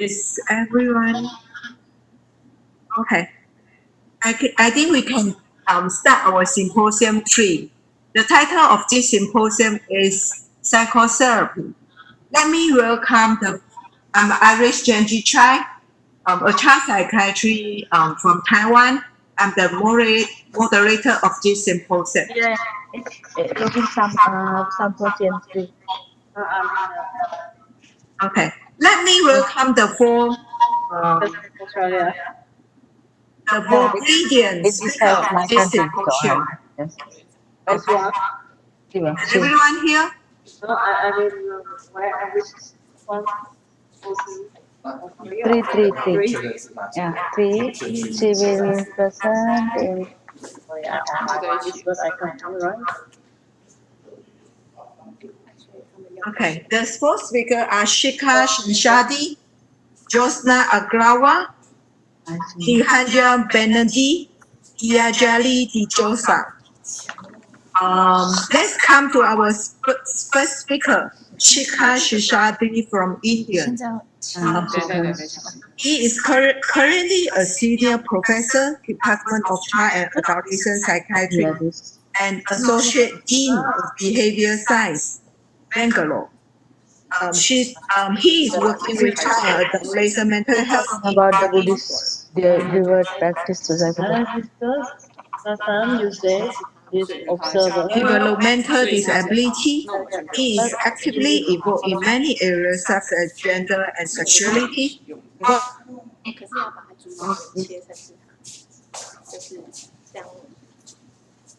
Is everyone okay? I think we can start our symposium 3. The title of this symposium is Psychotherapy. Let me welcome Irish Genji Chai, a child psychiatry from Taiwan. I'm the moderator of this symposium. Yeah, it's looking some questions too. Okay, let me welcome the four Australia. brilliant speaker of this symposium. Yes. Is Sure. everyone here? No, I mean, where I wish one three. Yeah, three. She will present in. Oh yeah, this is what I can do, right? Okay, the fourth speaker are Shikha Shishadi, Josna Agrawal, Nihanja Banerjee, Iyajali Dijosa. Let's come to our first speaker, Shikha Shishadi from India. He is currently a senior professor, Department of Child and Adolescent Psychiatry, and associate dean of behavior science, Bangalore. He is working with child and adolescent mental health. About the Buddhist reward practice society. Last time you said this observer. Developmental disability. He is actively involved in many areas such as gender and sexuality. 可是要把它主要切成是就是这样。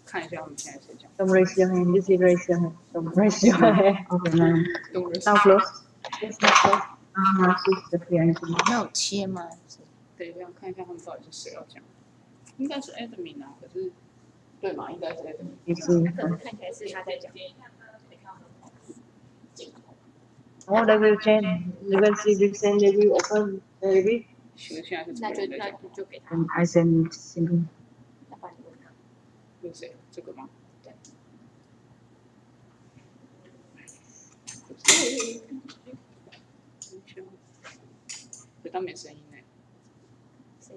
看一下我们现在谁讲。Don't raise your hand. You see, raise your hand. Don't raise your hand. Okay, now close. Yes, now close. She's the fear. 那有切吗？等一下看一下他们到底是谁要讲。应该是 admin 啊，可是对嘛？应该是 admin。You see. 可是看起来是他在讲。Oh, they will change. You will see this and they will open. Maybe. 现在是那这个人在讲。就给他。 And I send single. 要不然你问他。是谁？这个吗？对。可他没声音呢。谁？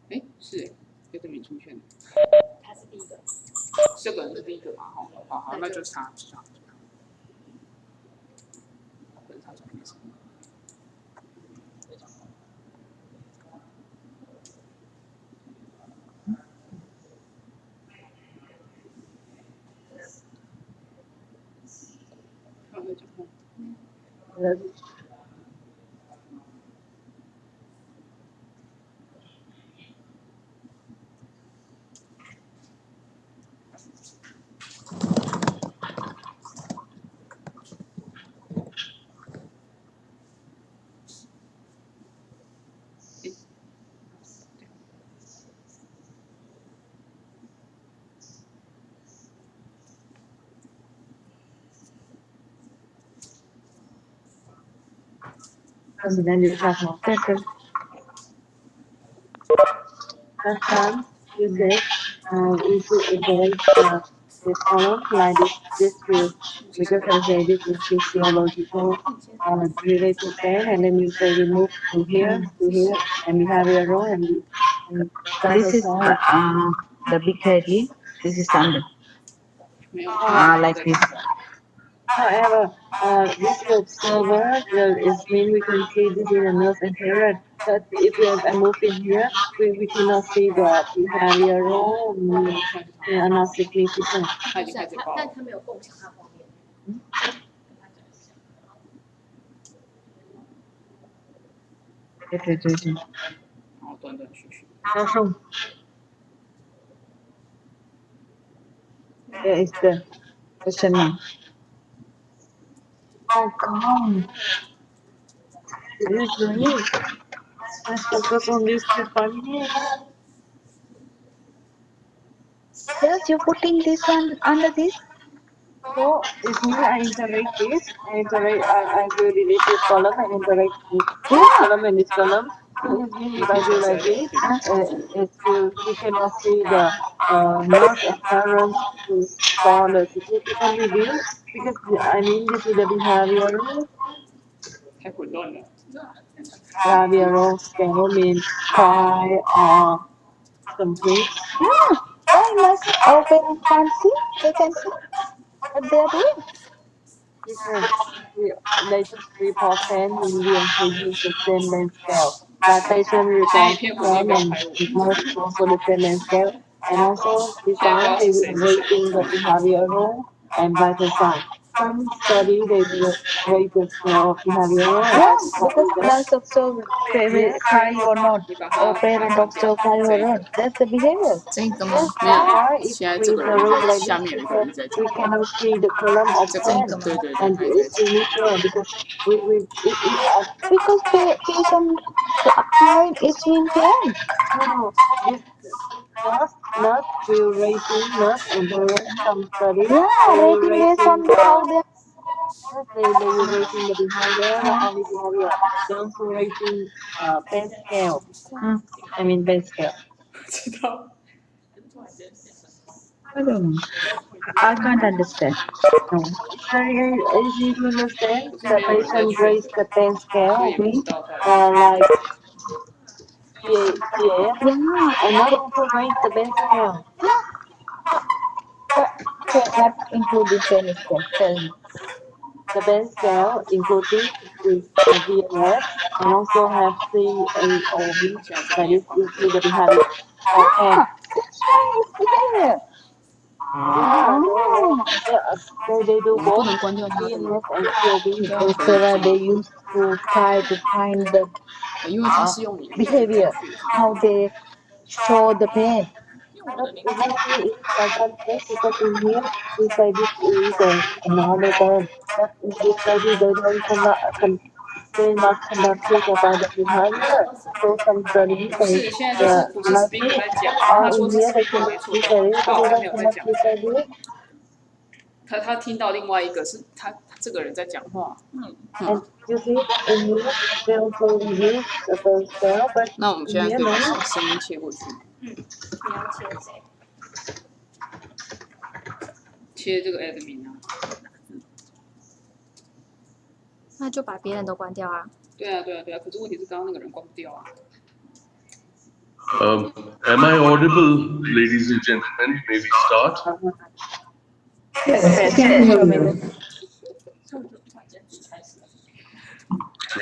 哎，是哎，这没出现。他是第一个。这个人是第一个嘛？好，那就查。And then you have more second. Last time you said we should iterate this column like this field because I say this is physiological related pain and then you say we move to here, and we have a row and this is the big head. This is under. Like this. However, this observer is mean we can see this in a nerve interior. But if I move in here, we cannot see the behavior role are not significant. 他已经开始报了。但他没有共享他画面。对。然后断续续。销售。There is the question mark. Oh, come. Seriously? Let's focus on this funny. Yes, you're putting this one under this. So, this means I iterate this. I will delete this column and iterate this column and this column. If I do like this, you cannot see the nurse and parents for the significant review because I mean this is the behavioral 太混乱了。 behavioral scale means try or complete. Yeah. Why must open and can't see? They can see what they are doing. Because they just report 10 million cases the same length scale. But patient report 10 and most also the same length scale. And also this time they will rating the behavioral and vital sign. Some study they will rate the scale of behavioral. Yeah, because nurse observe cry or not, or parent observe cry or not. That's the behavior. 这个吗？ 没有 Why if 现在 we 这个人 rate like 下面有一个人在 this, we 讲话， cannot see the column of 这个 10. 对对对， And 他也 this 在 is initial because we Because patient mind is in pain. no, this not will rating not and the some study Yeah, they will rating based on how they. they will rating the behavior not only behavior they also rating base scale. I mean base scale. 知道。 I don't know. I can't understand. No. It's very easy to understand. The patient rates the base 所 scale 以也不知道他 like PA, Yeah. and not also rate the base scale. What include this any scale? Tell me. The base scale including is the VAS and also have CAOB that is usually the behavior. Okay. That's why it's behavior. They do 我们不 both 能关掉他的， VAS and CAOB. Instead, they used to try to find the 因为他是用你的 behavior, how they show the pain. But exactly it's advantage because in here we say this is another term. But in this study they don't they not conducted about the behavior. So some studies 不 say 是现在就是不是 like speaker 在讲， or 他说 in 是 here they speaker cannot 没错 see，study 他好像 they 没有在 cannot 讲 see，study 他听到另外一个是他这个人在讲话， and you see in here they also review the first scale but 那我们 in 现在可 here 以 no. 把声音切过去，你要切谁？切这个 admin 啊，那就把别人都关掉啊。对啊对啊对啊，可是问题是刚刚那个人关不掉啊。 Am I audible, ladies and gentlemen? May we start?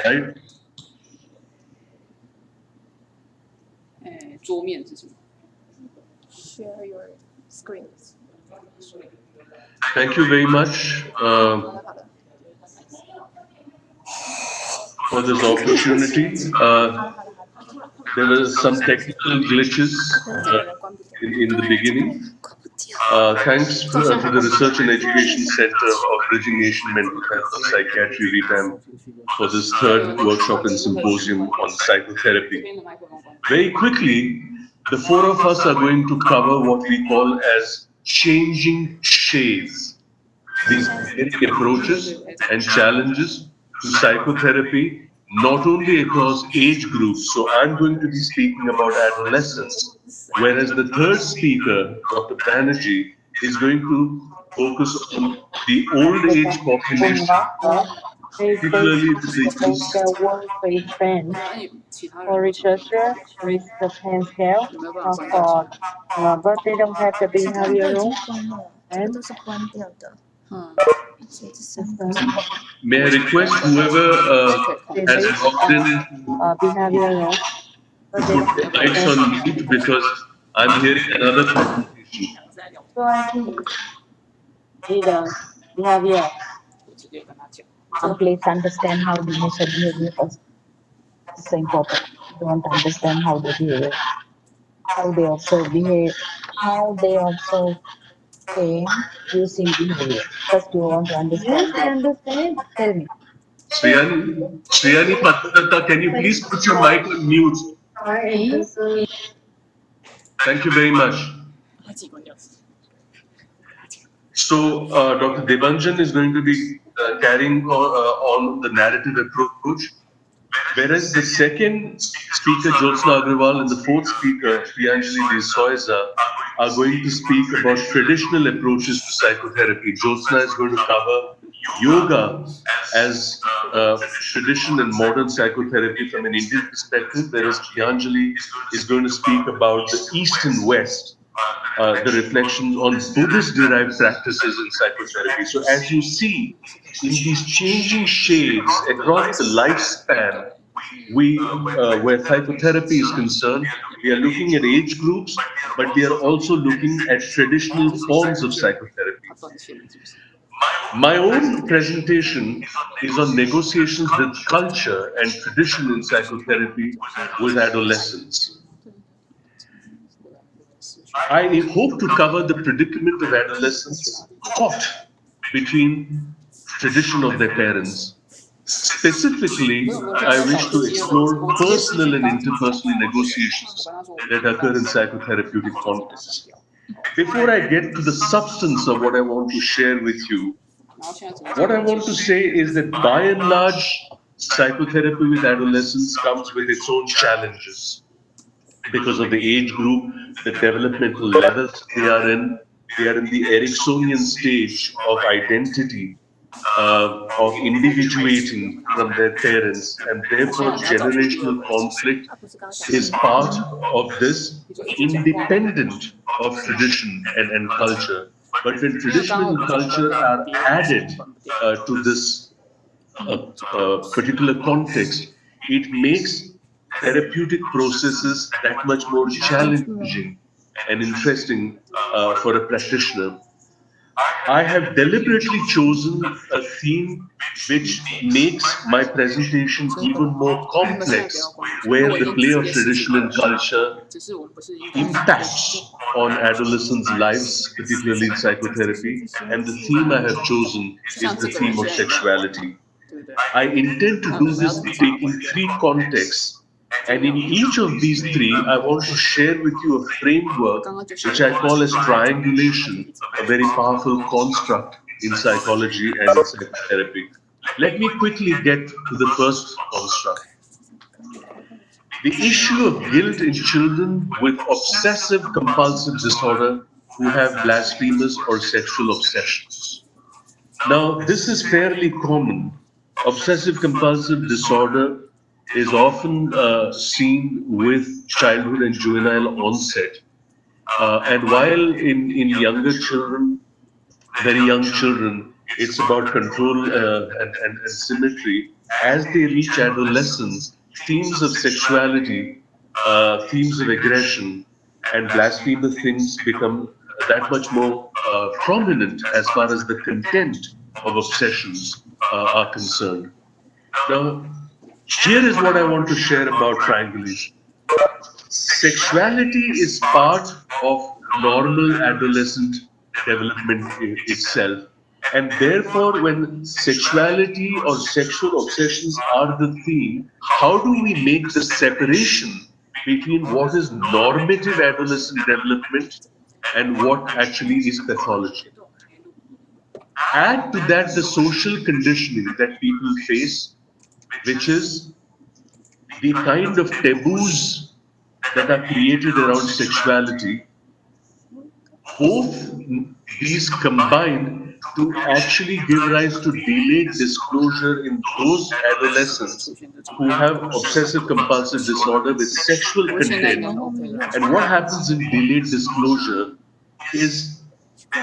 Right? 桌面是什么？ Share your screens。 Thank you very much for this opportunity. There were some technical glitches in the beginning. Thanks to the Research and Education Center of Bridging Asian Mental Health and Psychiatry, REPAM, for this third workshop and symposium on psychotherapy. 这边的麦克风关。 Very quickly, the four of us are going to cover what we call as changing shades. These approaches and challenges to psychotherapy, not only across age groups. So I'm going to be speaking about adolescence, whereas the third speaker, Dr. Banerjee, is going to focus on the old age population, particularly with the use Scale work with friends. 那你其他 For 人 researchers, with the pen scale, 有没有办法关掉？ for but they don't have the 这个都已 behavioral 经关了，这个都是关掉的。嗯，所以这三个 system. May I request whoever has logged in Behavioral. to put the lights on mute because I'm hearing another presentation. So I think either behavior. 我直接跟他讲。 Please understand how they measure behavior first. It's so important. You want to understand how they behave, how they observe behavior, how they observe pain using behavior. First, you want to understand. Yes, I understand. Tell me. Sriyani Patata, can you please put your mic on mute? Thank you very much. 他自己关掉。 So, Dr. Debanjan is going to be carrying on the narrative approach, Whereas the second speaker, Jyotsna Agrawal, and the fourth speaker, Priyanjali De Soiza, are going to speak about traditional approaches to psychotherapy. Jyotsna is going to cover yoga as tradition and modern psychotherapy from an Indian perspective, whereas Priyanjali is going to speak about the East and West, the reflections on Buddhist-derived practices in psychotherapy. So as you see, in these changing shades across the lifespan, where psychotherapy is concerned, we are looking at age groups, but we are also looking at traditional forms of psychotherapy. 他断线了是不是？ My own presentation is on negotiations with culture and tradition in psychotherapy with adolescents. I hope to cover the predicament of adolescents caught between tradition of their parents. Specifically, I wish to explore personal and interpersonal negotiations that occur in psychotherapeutic contexts. Before I get to the substance of what I want to share with you, 然后现在怎么？ what I want to say is that by and large, psychotherapy with adolescents comes with its own challenges because of the age group, the developmental levels they are in. They are in the Ericksonian stage of identity, of individuating from their parents, and therefore generational conflict is part of this, independent of tradition and culture. But when tradition and culture are added to this particular context, it makes therapeutic processes that much more challenging and interesting for a practitioner. I have deliberately chosen a theme which makes my presentation even more complex, where the play of tradition and culture 只是我们不是因为 impacts on adolescents' lives, particularly in psychotherapy, and the theme I have chosen is the theme of sexuality. 对不对？ I intend to do this taking three contexts, and in each of these three, I want to share with you a framework which I call as triangulation, a very powerful construct in psychology and in psychotherapy. Let me quickly get to the first construct. The issue of guilt in children with obsessive compulsive disorder who have blasphemous or sexual obsessions. Now, this is fairly common. Obsessive compulsive disorder is often seen with childhood and juvenile onset. And while in younger children, very young children, it's about control and symmetry, as they reach adolescence, themes of sexuality, themes of aggression, and blasphemous things become that much more prominent as far as the content of obsessions are concerned. Now, here is what I want to share about triangulation. Sexuality is part of normal adolescent development itself. And therefore, when sexuality or sexual obsessions are the theme, how do we make the separation between what is normative adolescent development and what actually is pathology? Add to that the social conditioning that people face, which is the kind of taboos that are created around sexuality. Both these combine to actually give rise to delayed disclosure in those adolescents who have obsessive compulsive disorder with sexual content. And what happens in delayed disclosure is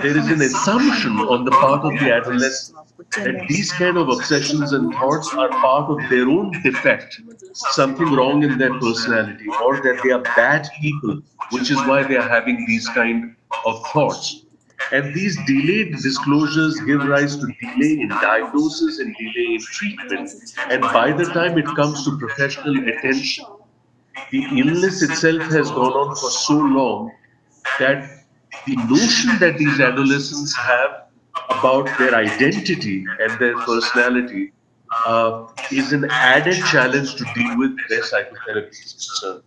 there is an assumption on the part of the adolescent that these kind of obsessions and thoughts are part of their own defect, something wrong in their personality, or that they are bad people, which is why they are having these kind of thoughts. And these delayed disclosures give rise to delay in diagnosis and delay in treatment. And by the time it comes to professional attention, the illness itself has gone on for so long that the notion that these adolescents have about their identity and their personality is an added challenge to deal with where psychotherapy is concerned.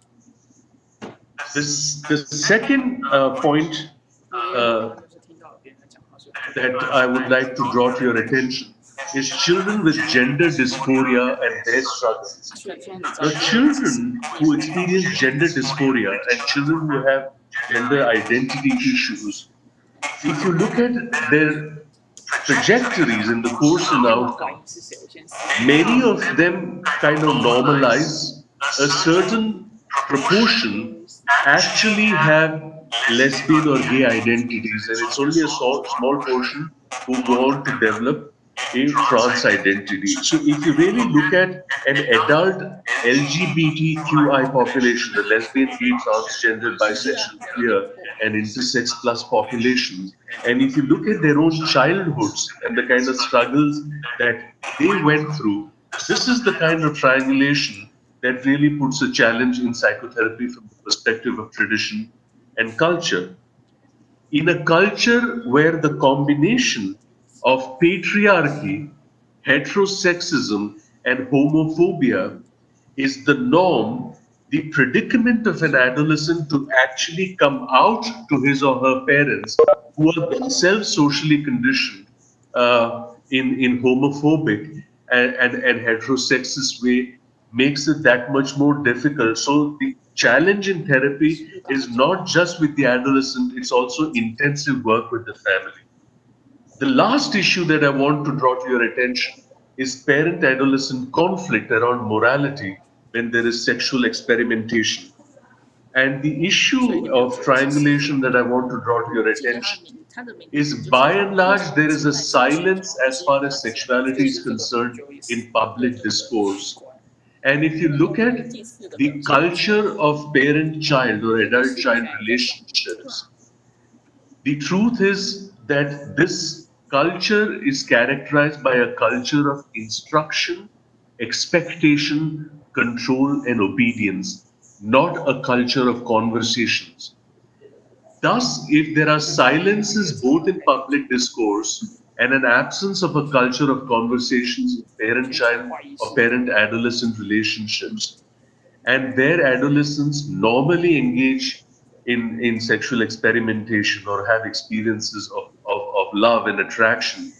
The second point that I would like to draw to your attention is children with gender dysphoria and their struggles. 所以现在你知 Now, 道 children who experience gender dysphoria and children who have gender identity issues, if you look at their trajectories in the course and 怀 outcome, 疑是谁，我先试。 many of them kind of normalize. A certain proportion actually have lesbian or gay identities, and it's only a small portion who go on to develop a trans identity. So if you really look at an adult LGBTQI population, the lesbian, gay, transgender, bisexual, queer, and intersex plus populations, and if you look at their own childhoods and the kind of struggles that they went through, this is the kind of triangulation that really puts a challenge in psychotherapy from the perspective of tradition and culture. In a culture where the combination of patriarchy, heterosexism, and homophobia is the norm, the predicament of an adolescent to actually come out to his or her parents, who are themselves socially conditioned in homophobic and heterosexist way, makes it that much more difficult. So the challenge in therapy is not just with the adolescent, it's also intensive work with the family. The last issue that I want to draw to your attention is parent-adolescent conflict around morality when there is sexual experimentation. And the issue of triangulation that I want to draw to your attention is, by and large, there is a silence as far as sexuality is concerned in public discourse. And if you look at the culture of parent-child or adult-child relationships, the truth is that this culture is characterized by a culture of instruction, expectation, control, and obedience, not a culture of conversations. Thus, if there are silences both in public discourse and an absence of a culture of conversations in parent-child or parent-adolescent relationships, and where adolescents normally engage in sexual experimentation or have experiences of love and attraction,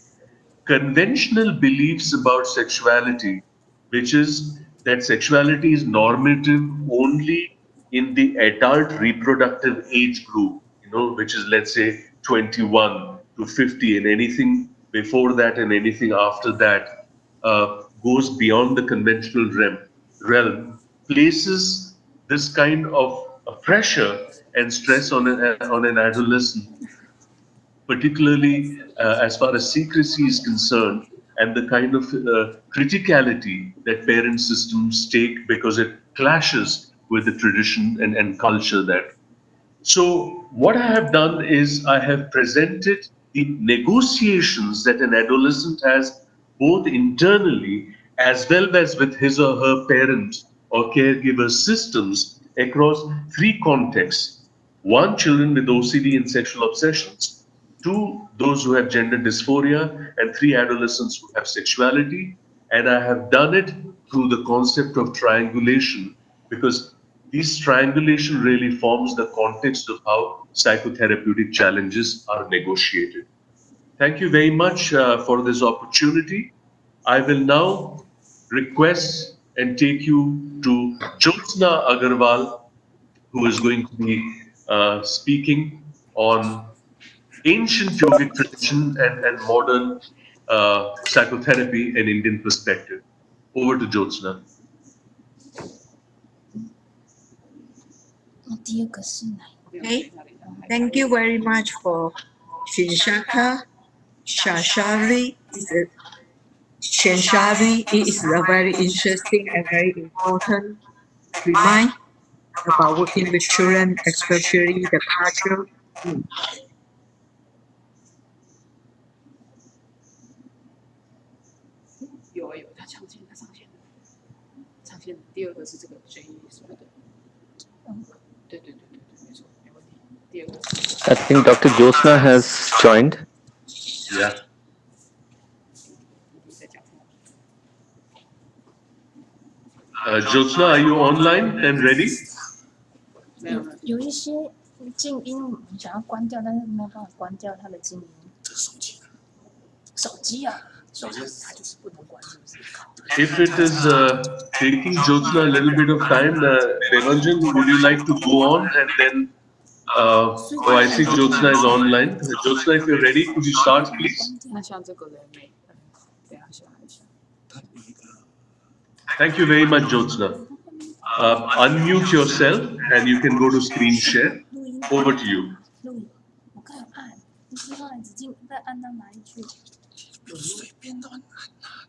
conventional beliefs about sexuality, which is that sexuality is normative only in the adult reproductive age group, which is, let's say, 21 to 50, and anything before that and anything after that goes beyond the conventional realm, places this kind of pressure and stress on an adolescent, particularly as far as secrecy is concerned, and the kind of criticality that parent systems take because it clashes with the tradition and culture that. So what I have done is I have presented the negotiations that an adolescent has both internally as well as with his or her parent or caregiver systems across three contexts. One, children with OCD and sexual obsessions. Two, those who have gender dysphoria. And three, adolescents who have sexuality. And I have done it through the concept of triangulation, because this triangulation really forms the context of how psychotherapeutic challenges are negotiated. Thank you very much for this opportunity. I will now request and take you to Jyotsna Agarwal, who is going to be speaking on ancient yogic tradition and modern psychotherapy and Indian perspective. Over to Jyotsna. 那第二个是哪一个？ Okay. Thank you very much for Shinshaka Shashari. Shinshari is a very interesting and very important remind about working with children, especially the culture. 有，他上线了，上线了。第二个是这个学艺什么的。对，没错，没问题。第二个是。 I think Dr. Jyotsna has joined. Yeah. Jyotsna, are you online and ready? 有一些静音，我们想要关掉，但是没有办法关掉它的静音。这是手机啊？ If it is taking Jyotsna a little bit of time, Devanjan, would you like to go on and then? Oh, I see Jyotsna is online. Jyotsna, if you're ready, could you start, please? 那像这个人没，等一下一下。 Thank you very much, Jyotsna. Unmute yourself and you can go to screen share. Over to you. 录影，我刚有按，不知道已经在按到哪一句。随便乱按啊！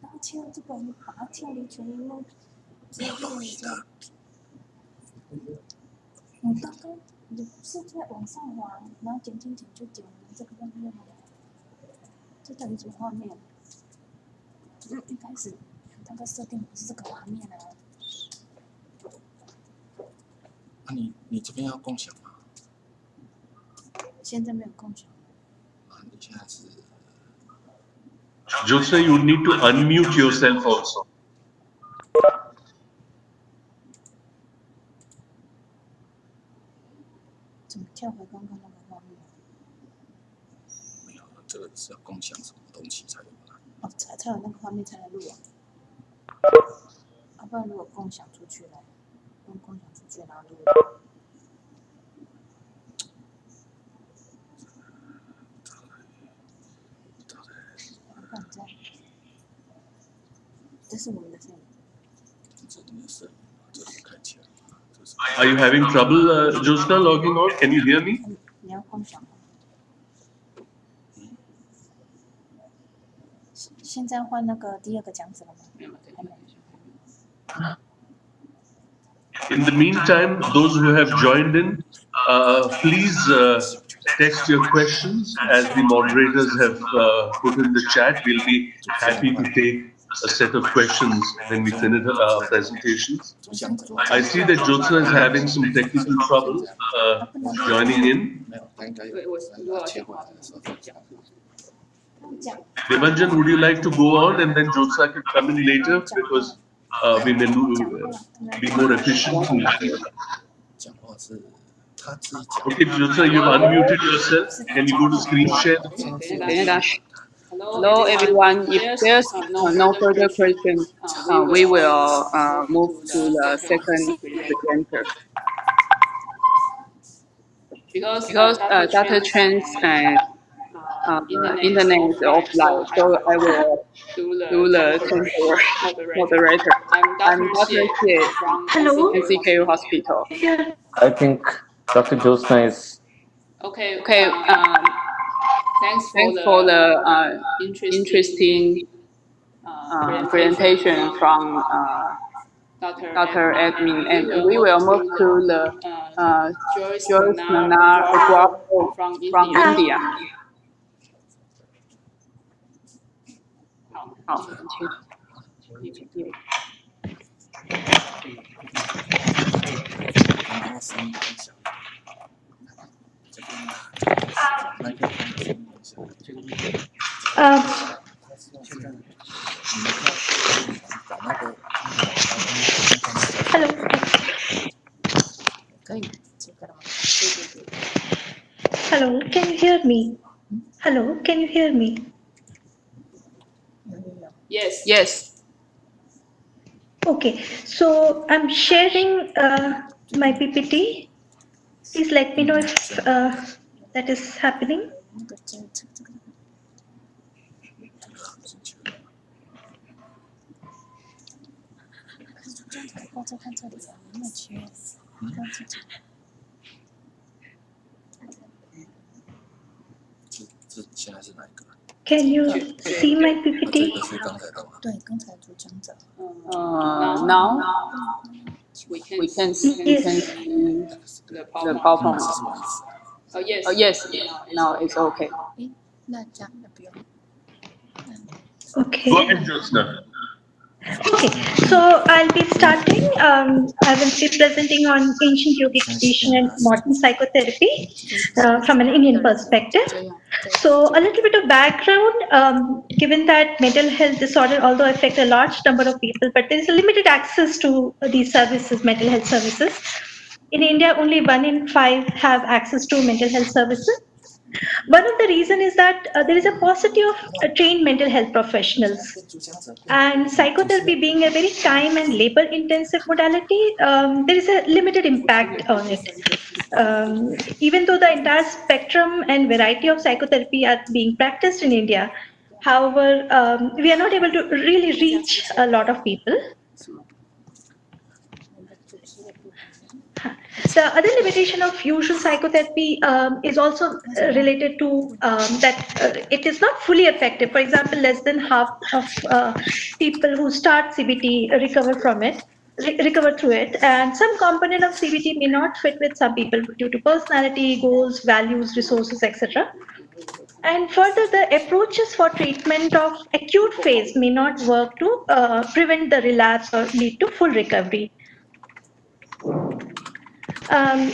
然后切到这个，你把它跳离全荧幕，直接录一下。我刚刚你是在往上滑，然后点就点了这个画面了。这到底什么画面？一开始那个设定不是这个画面啊。啊你这边要共享吗？现在没有共享。啊，你现在是 Jyotsna, you need to unmute yourself also. 怎么跳回刚刚那个画面？没有，这个是要共享什么东西才有的。哦，才有那个画面才能录啊。啊，不然如果共享出去了，用共享出去然后录。这是我们的声音。这你的声音，这是开起来，这是。 Are you having trouble, Jyotsna, logging on? Can you hear me? 你要共享吗？现在换那个第二个讲者了吗？没有，等一下。 In the meantime, those who have joined in, please text your questions as the moderators have put in the chat. We'll be happy to take a set of questions when we finish our presentations. I see that Jyotsna is having some technical trouble joining in. 没有，他应该有对，我切换的时候再讲。讲。 Devanjan, would you like to go on and then Jyotsna can come in later because we may be more efficient? 讲话是他自己讲。 Okay, Jyotsna, you've unmuted yourself. Can you go to screen share? 等一下。Hello everyone. If there's no further questions, we will move to the second presenter. Because Dr. Chen's internet is offline, so I will do the temporary moderator. I'm Dr. Xie from NCKU Hospital. I think Dr. Jyotsna is. Okay. Thanks for the interesting presentation from Dr. Admin, and we will move to the Joyce Nanar Aguapo from India. 好，请。然后声音很小，这边麦克风的声音很小。现在你们要把那个 Hello. 可以，这个了吗？对。 Hello, can you hear me? Hello, can you hear me? Yes. Okay, so I'm sharing my PPT. Please let me know if that is happening. 这现在是哪一个？ Can you see my 这 PPT? 个是刚才的吗？对，刚才主讲者。Now we can see the PowerPoint. Oh yes. Now it's okay. 那这样的不用。 Okay. Go ahead, Jyotsna. Okay, so I'll be starting. I will be presenting on ancient yogic tradition and modern psychotherapy from an Indian perspective. So a little bit of background, given that mental health disorder although affect a large number of people, but there is a limited access to these services, mental health services. In India, only 1 in 5 have access to mental health services. One of the reason is that there is a paucity of trained mental health professionals. And psychotherapy being a very time and labor intensive modality, there is a limited impact on it. Even though the entire spectrum and variety of psychotherapy are being practiced in India, however, we are not able to really reach a lot of people. The other limitation of usual psychotherapy is also related to that it is not fully effective. For example, less than half of people who start CBT recover from it, recover through it, and some component of CBT may not fit with some people due to personality, goals, values, resources, etc. And further, the approaches for treatment of acute phase may not work to prevent the relapse or lead to full recovery.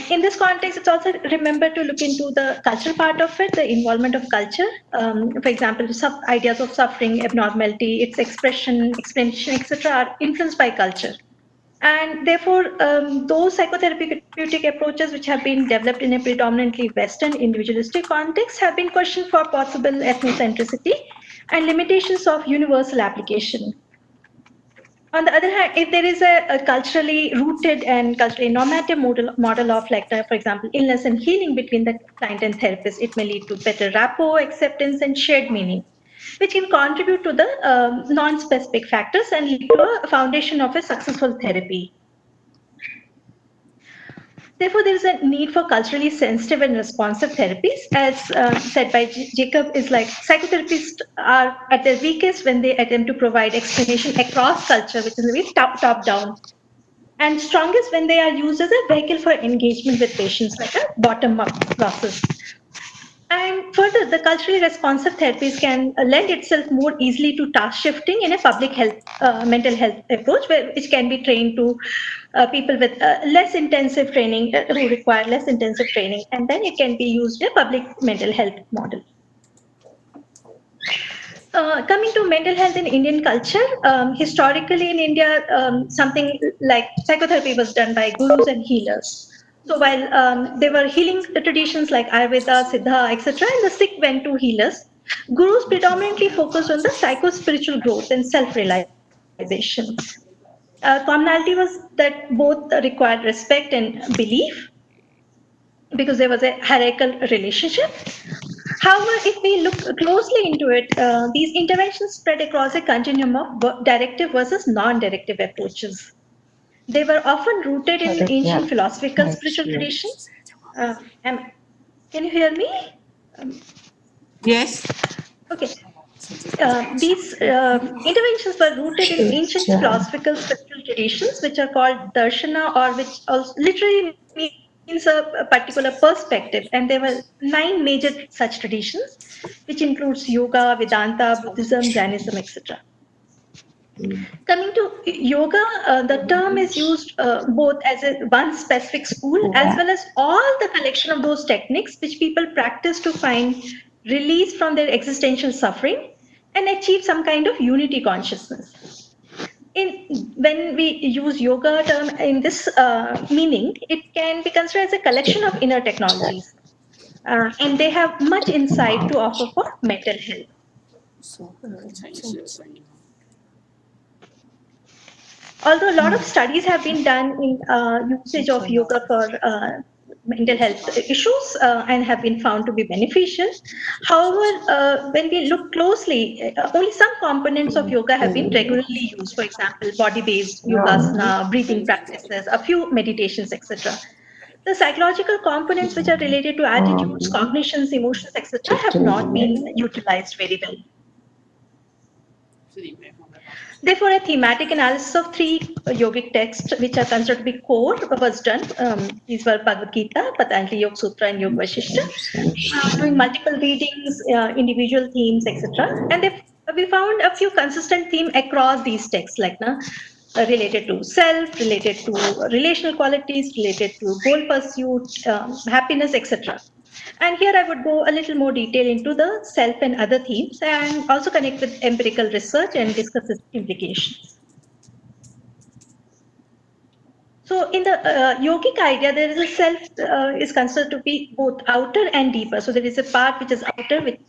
In this context, it's also remember to look into the cultural part of it, the involvement of culture. For example, ideas of suffering, abnormality, its expression, explanation, etc., are influenced by culture. And therefore, those psychotherapeutic approaches which have been developed in a predominantly Western individualistic context have been questioned for possible ethnocentricity and limitations of universal application. On the other hand, if there is a culturally rooted and culturally normative model of, like, for example, illness and healing between the client and therapist, it may lead to better rapport, acceptance, and shared meaning, which can contribute to the non-specific factors and lead to a foundation of a successful therapy. Therefore, there is a need for culturally sensitive and responsive therapies. As said by Jacob, is like psychotherapists are at their weakest when they attempt to provide explanation across culture, which is a very top-down, and strongest when they are used as a vehicle for engagement with patients, like a bottom-up process. And further, the culturally responsive therapies can lend itself more easily to task shifting in a public health, mental health approach, which can be trained to people with less intensive training, who require less intensive training, and then it can be used in a public mental health model. Coming to mental health in Indian culture, historically in India, something like psychotherapy was done by gurus and healers. So while there were healing traditions like Ayurveda, Siddha, etc., and the sick went to healers, gurus predominantly focused on the psycho-spiritual growth and self-realization. Commonality was that both required respect and belief, because there was a hierarchical relationship. However, if we look closely into it, these interventions spread across a continuum of directive versus non-directive approaches. They were often rooted in ancient philosophical spiritual traditions. Can you hear me? Yes. Okay. These interventions were rooted in ancient philosophical spiritual traditions, which are called darshana, or which also literally means a particular perspective. And there were 9 major such traditions, which includes yoga, Vedanta, Buddhism, Jainism, etc. Coming to yoga, the term is used both as one specific school as well as all the collection of those techniques which people practice to find release from their existential suffering and achieve some kind of unity consciousness. When we use yoga term in this meaning, it can be considered as a collection of inner technologies, and they have much insight to offer for mental health. Although a lot of studies have been done in usage of yoga for mental health issues and have been found to be beneficial. However, when we look closely, only some components of yoga have been regularly used. For example, body-based yogasana, breathing practices, a few meditations, etc. The psychological components which are related to attitudes, cognitions, emotions, etc. have not been utilized very well. Therefore, a thematic analysis of 3 yogic texts, which are considered to be core, was done. These were Bhagavad Gita, Patanjali Yoga Sutra, and Yoga Vasishtha, doing multiple readings, individual themes, etc. And we found a few consistent themes across these texts, like related to self, related to relational qualities, related to goal pursuit, happiness, etc. And here I would go a little more detail into the self and other themes, and also connect with empirical research and discuss its implications. So in the yogic idea, there is a self is considered to be both outer and deeper. So there is a part which is outer, which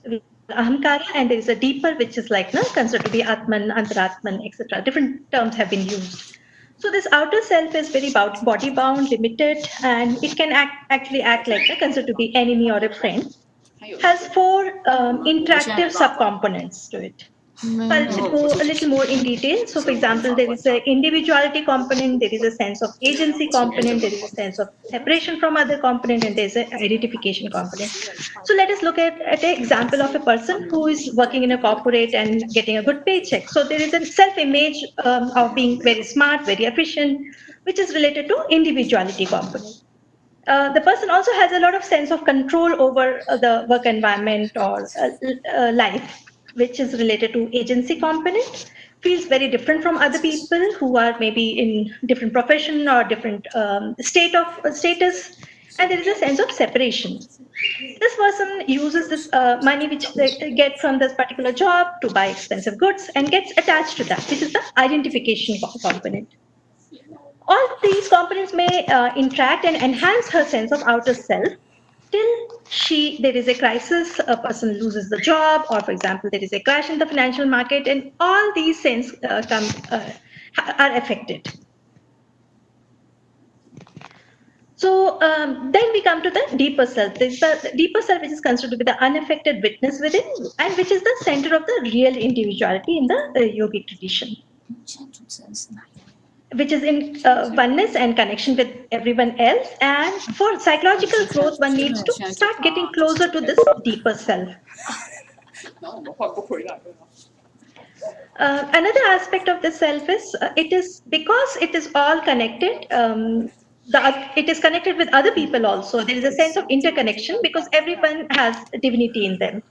ahamkara, and there is a deeper, which is like considered to be atman, antaratman, etc. Different terms have been used. So this outer self is very body bound, limited, and it can actually act like considered to be enemy or a friend. Has four interactive subcomponents to it. I'll go a little more in detail. So, for example, there is an individuality component, there is a sense of agency component, there is a sense of separation from other component, and there is an identification component. So, let us look at an example of a person who is working in a corporate and getting a good paycheck. So, there is a self-image of being very smart, very efficient, which is related to individuality component. The person also has a lot of sense of control over the work environment or life, which is related to agency component, feels very different from other people who are maybe in different profession or different status, and there is a sense of separation. This person uses this money which they get from this particular job to buy expensive goods and gets attached to that, which is the identification component. All these components may interact and enhance her sense of outer self till there is a crisis, a person loses the job, or for example, there is a crash in the financial market, and all these senses are affected. So then we come to the deeper self. This is the deeper self, which is considered to be the unaffected witness within, and which is the center of the real individuality in the yogic tradition, which is in oneness and connection with everyone else. And for psychological growth, one needs to start getting closer to this deeper self. Another aspect of the self is it is because it is all connected. It is connected with other people also. There is a sense of interconnection because everyone has divinity in them.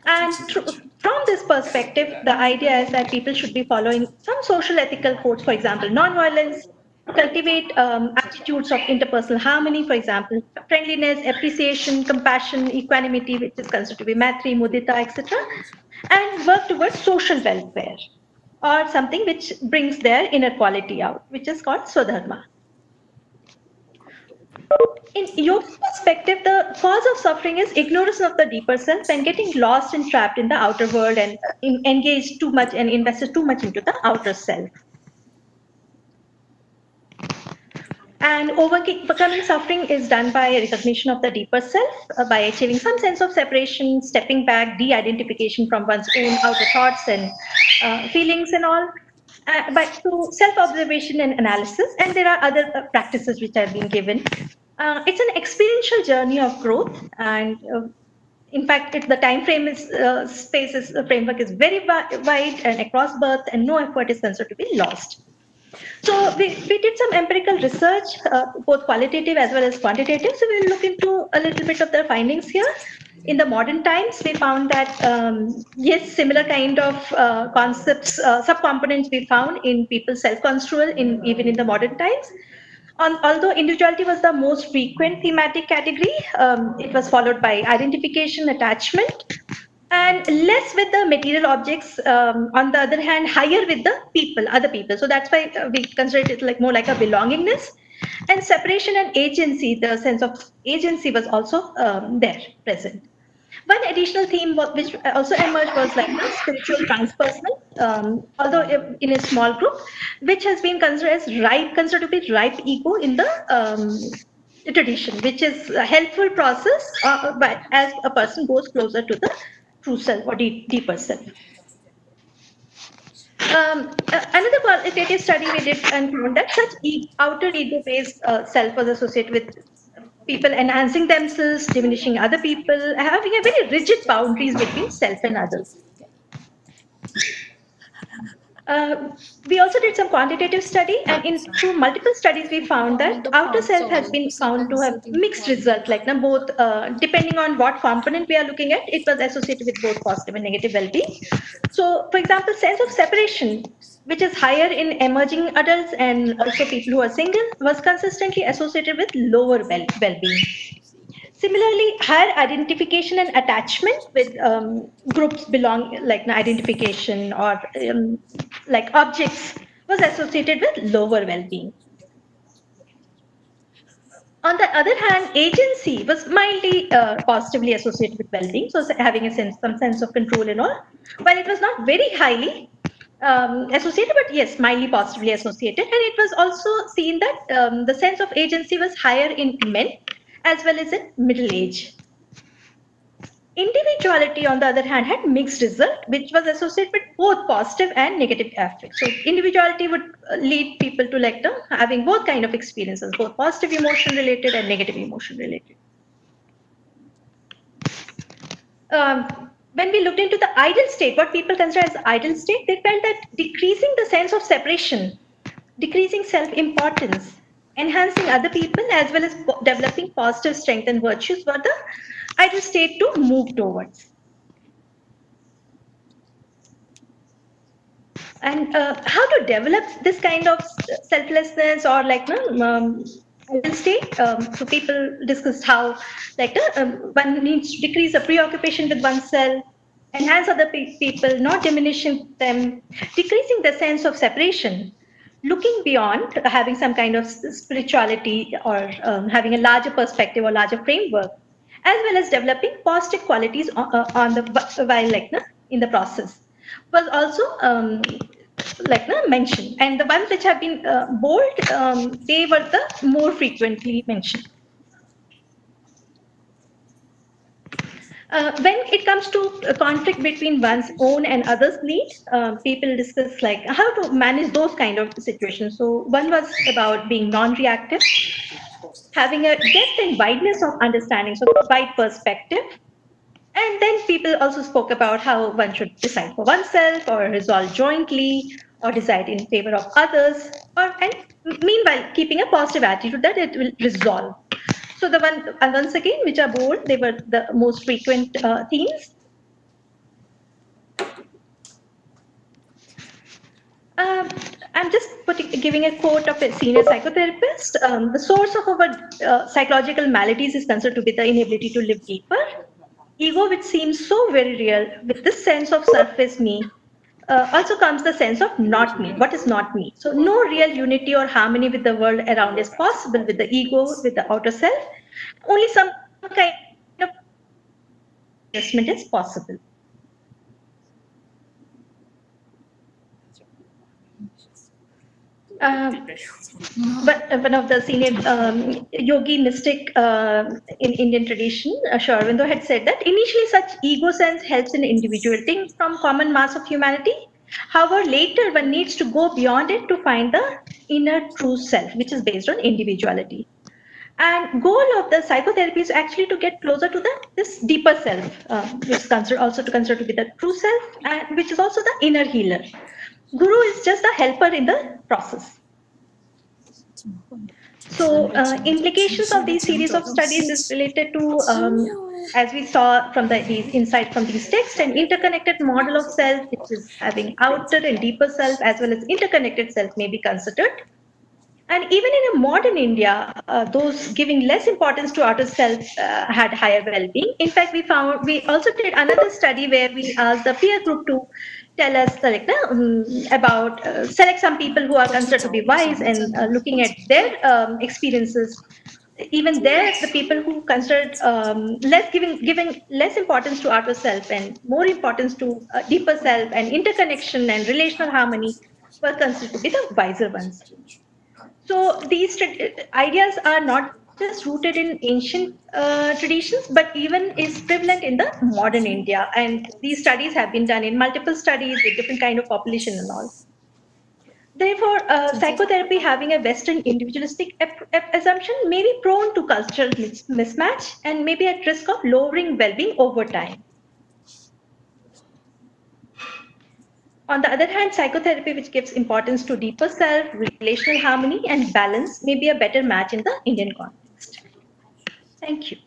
And from this perspective, the idea is that people should be following some social ethical codes, for example, non-violence, cultivate attitudes of interpersonal harmony, for example, friendliness, appreciation, compassion, equanimity, which is considered to be maitri, mudita, etc., and work towards social welfare, or something which brings their inner quality out, which is called swadharma. In yoga perspective, the cause of suffering is ignorance of the deeper self and getting lost and trapped in the outer world and engaged too much and invested too much into the outer self. And overcoming suffering is done by a recognition of the deeper self, by achieving some sense of separation, stepping back, de-identification from one's own outer thoughts and feelings and all, but through self-observation and analysis. And there are other practices which have been given. It's an experiential journey of growth, and in fact, the time frame is framework is very wide and across birth, and no effort is considered to be lost. So we did some empirical research, both qualitative as well as quantitative. So we'll look into a little bit of the findings here. In the modern times, we found that yes, similar kind of concepts, subcomponents we found in people's self-construal even in the modern times. Although individuality was the most frequent thematic category, it was followed by identification, attachment, and less with the material objects. On the other hand, higher with the people, other people. So that's why we consider it like more like a belongingness. And separation and agency, the sense of agency was also there, present. One additional theme which also emerged was like the spiritual transpersonal, although in a small group, which has been considered to be ripe ego in the tradition, which is a helpful process as a person goes closer to the true self or deeper self. Another qualitative study we did and found that such outer ego-based self was associated with people enhancing themselves, diminishing other people, having a very rigid boundaries between self and others. We also did some quantitative study, and through multiple studies, we found that outer self has been found to have mixed results, like both depending on what component we are looking at, it was associated with both positive and negative well-being. So, for example, sense of separation, which is higher in emerging adults and also people who are single, was consistently associated with lower well-being. Similarly, higher identification and attachment with groups like identification or like objects was associated with lower well-being. On the other hand, agency was mildly positively associated with well-being, so having some sense of control and all, while it was not very highly associated, but yes, mildly positively associated. And it was also seen that the sense of agency was higher in men as well as in middle age. Individuality, on the other hand, had mixed result, which was associated with both positive and negative affects. So individuality would lead people to like having both kind of experiences, both positive emotion related and negative emotion related. When we looked into the ideal state, what people consider as ideal state, they felt that decreasing the sense of separation, decreasing self-importance, enhancing other people, as well as developing positive strength and virtues were the ideal state to move towards. And how to develop this kind of selflessness or like ideal state? So people discussed how like one needs to decrease the preoccupation with oneself, enhance other people, not diminishing them, decreasing the sense of separation, looking beyond, having some kind of spirituality or having a larger perspective or larger framework, as well as developing positive qualities on the while like in the process was also mentioned. And the ones which have been bold, they were the more frequently mentioned. When it comes to a conflict between one's own and others' needs, people discuss like how to manage those kind of situations. So one was about being non-reactive, having a depth and wideness of understanding, so wide perspective. And then people also spoke about how one should decide for oneself or resolve jointly or decide in favor of others, and meanwhile keeping a positive attitude that it will resolve. So the one, and once again, which are bold, they were the most frequent themes. I'm just giving a quote of a senior psychotherapist. The source of our psychological maladies is considered to be the inability to live deeper. Ego, which seems so very real, with this sense of surface me, also comes the sense of not me. What is not me? So no real unity or harmony with the world around is possible with the ego, with the outer self. Only some kind of adjustment is possible. But one of the senior yogi mystic in Indian tradition, Sri Aurobindo, had said that initially such ego sense helps in individuating from common mass of humanity. However, later one needs to go beyond it to find the inner true self, which is based on individuality. And goal of the psychotherapy is actually to get closer to this deeper self, which is considered to be the true self, and which is also the inner healer. Guru is just a helper in the process. So implications of these series of studies is related to, as we saw from these insight from these texts, an interconnected model of self, which is having outer and deeper self as well as interconnected self may be considered. And even in a modern India, those giving less importance to outer self had higher well-being. In fact, we also did another study where we asked the peer group to tell us about select some people who are considered to be wise, and looking at their experiences. Even there, the people who considered giving less importance to outer self and more importance to deeper self and interconnection and relational harmony were considered to be the wiser ones. So these ideas are not just rooted in ancient traditions, but even is prevalent in the modern India. And these studies have been done in multiple studies with different kind of population and all. Therefore, psychotherapy having a Western individualistic assumption may be prone to cultural mismatch and may be at risk of lowering well-being over time. On the other hand, psychotherapy, which gives importance to deeper self, relational harmony, and balance, may be a better match in the Indian context. Thank you.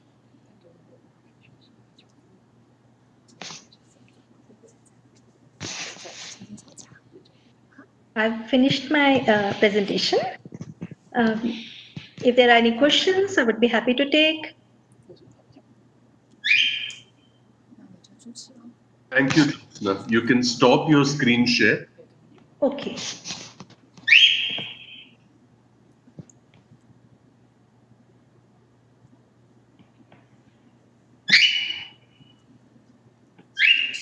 I've finished my presentation. If there are any questions, I would be happy to take. Thank you. You can stop your screen share. Okay.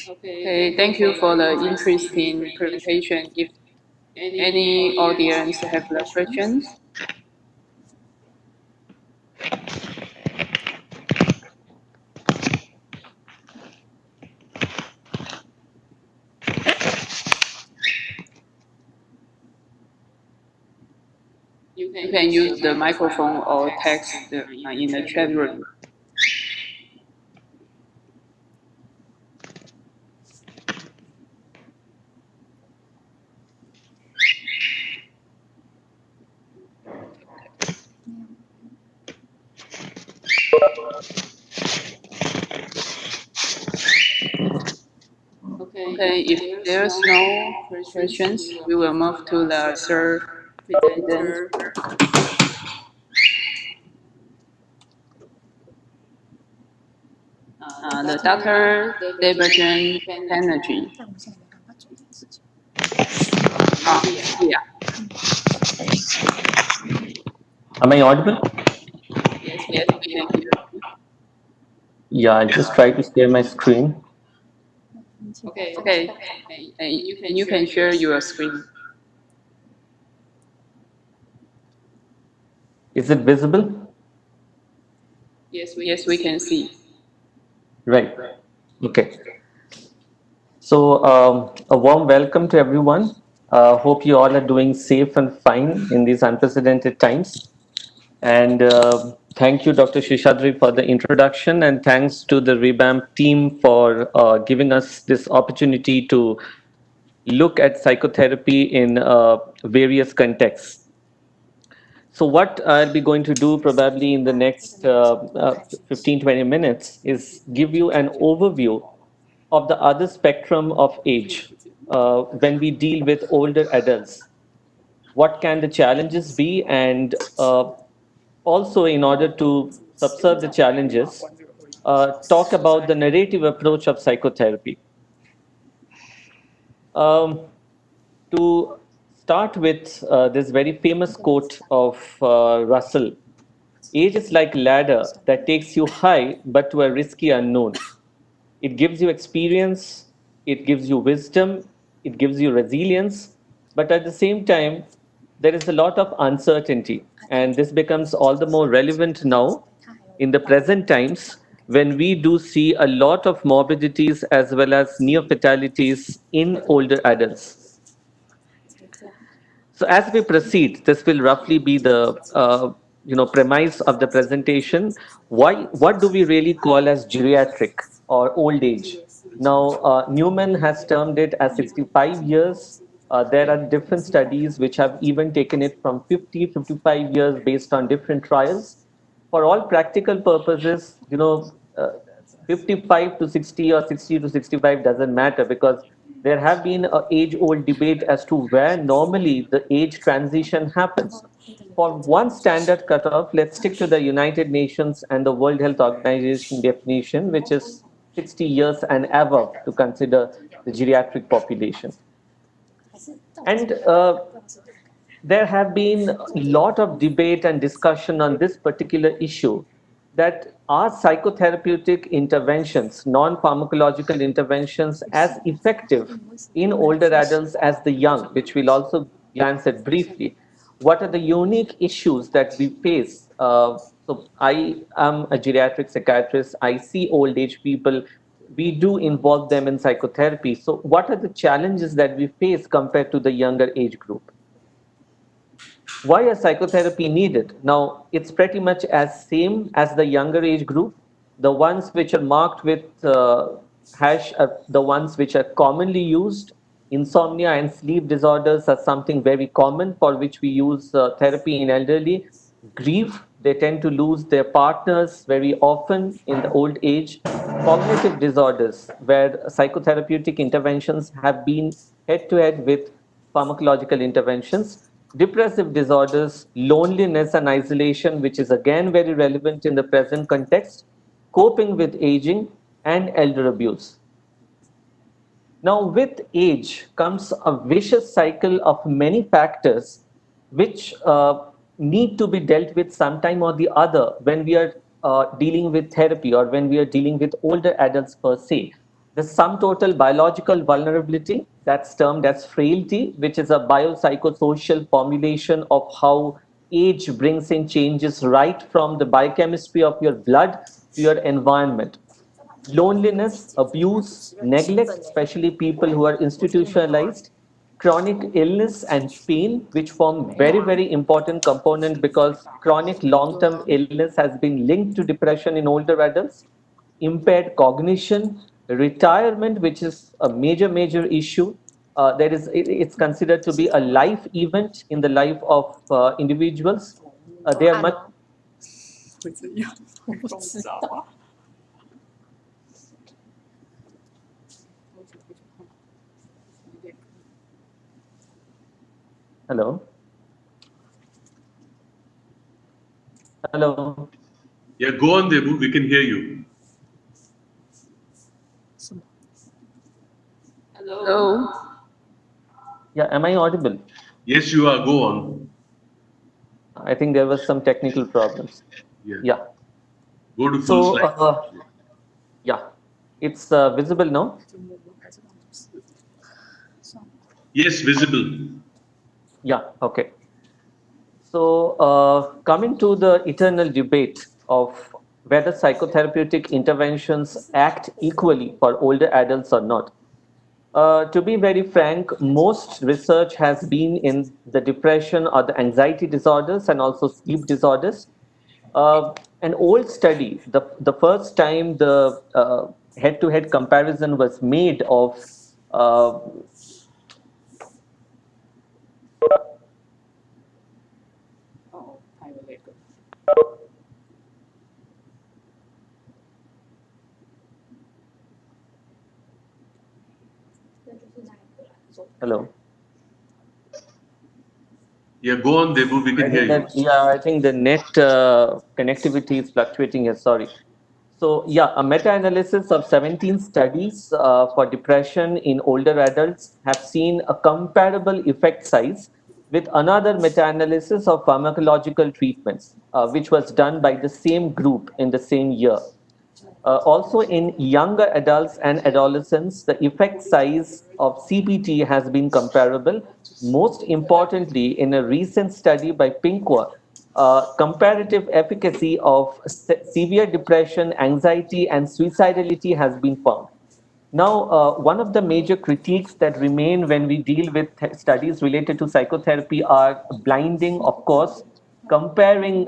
Okay, thank you for the interesting presentation. If any audience have the questions. You can use the microphone or text in the chat room. Okay, if there's no questions, we will move to the third presenter. The Dr. Debjane Banerjee. 在我们现在没办法做这件事情。Yeah. Am I audible? Yes, we can hear you. Yeah, I'll just try to share my screen. Okay. You can share your screen. Is it visible? Yes, we can see. Right. Okay. So, a warm welcome to everyone. Hope you all are doing safe and fine in these unprecedented times. And thank you, Dr. Shishadri, for the introduction, and thanks to the Revamp team for giving us this opportunity to look at psychotherapy in various contexts. So what I'll be going to do probably in the next 15-20 minutes is give you an overview of the other spectrum of age when we deal with older adults. What can the challenges be, and also in order to subserve the challenges, talk about the narrative approach of psychotherapy. To start with this very famous quote of Russell, age is like a ladder that takes you high but to a risky unknown. It gives you experience, it gives you wisdom, it gives you resilience, but at the same time, there is a lot of uncertainty. And this becomes all the more relevant now in the present times when we do see a lot of morbidities as well as near fatalities in older adults. So as we proceed, this will roughly be the premise of the presentation. What do we really call as geriatric or old age? Now, Newman has termed it as 65 years. There are different studies which have even taken it from 50, 55 years based on different trials. For all practical purposes, 55 to 60 or 60 to 65 doesn't matter, because there have been an age-old debate as to where normally the age transition happens. For one standard cutoff, let's stick to the United Nations and the World Health Organization definition, which is 60 years and above to consider the geriatric population. And there have been a lot of debate and discussion on this particular issue, that are psychotherapeutic interventions, non-pharmacological interventions, as effective in older adults as the young, which we'll also glance at briefly. What are the unique issues that we face? So I am a geriatric psychiatrist. I see old age people. We do involve them in psychotherapy. So what are the challenges that we face compared to the younger age group? Why is psychotherapy needed? Now, it's pretty much as same as the younger age group. The ones which are marked with hash are the ones which are commonly used. Insomnia and sleep disorders are something very common for which we use therapy in elderly. Grief, they tend to lose their partners very often in the old age. Cognitive disorders, where psychotherapeutic interventions have been head to head with pharmacological interventions. Depressive disorders, loneliness and isolation, which is again very relevant in the present context, coping with aging, and elder abuse. Now, with age comes a vicious cycle of many factors which need to be dealt with sometime or the other when we are dealing with therapy or when we are dealing with older adults per se. The sum total biological vulnerability, that's termed as frailty, which is a biopsychosocial formulation of how age brings in changes right from the biochemistry of your blood to your environment. Loneliness, abuse, neglect, especially people who are institutionalized, chronic illness and pain, which form very, very important component because chronic long-term illness has been linked to depression in older adults, impaired cognition, retirement, which is a major, major issue. It's considered to be a life event in the life of individuals. They are much 会怎样？我不知道。Hello. Hello. Yeah, go on, Debu. We can hear you. Hello. Yeah, am I audible? Yes, you are. Go on. I think there was some technical problems. Yeah. Yeah. Go to full So, slide. yeah, it's visible now. Yes, visible. Yeah, okay. So, coming to the eternal debate of whether psychotherapeutic interventions act equally for older adults or not. To be very frank, most research has been in the depression or the anxiety disorders and also sleep disorders. An old study, the first time the head-to-head comparison was made of Oh, 还有那个。hello. Yeah, go on, Debu. We can hear you. Yeah, I think the net connectivity is fluctuating here. Sorry. So, yeah, a meta-analysis of 17 studies for depression in older adults have seen a comparable effect size with another meta-analysis of pharmacological treatments, which was done by the same group in the same year. Also, in younger adults and adolescents, the effect size of CBT has been comparable. Most importantly, in a recent study by Pinkwa, comparative efficacy of severe depression, anxiety, and suicidality has been found. Now, one of the major critiques that remain when we deal with studies related to psychotherapy are blinding, of course, comparing,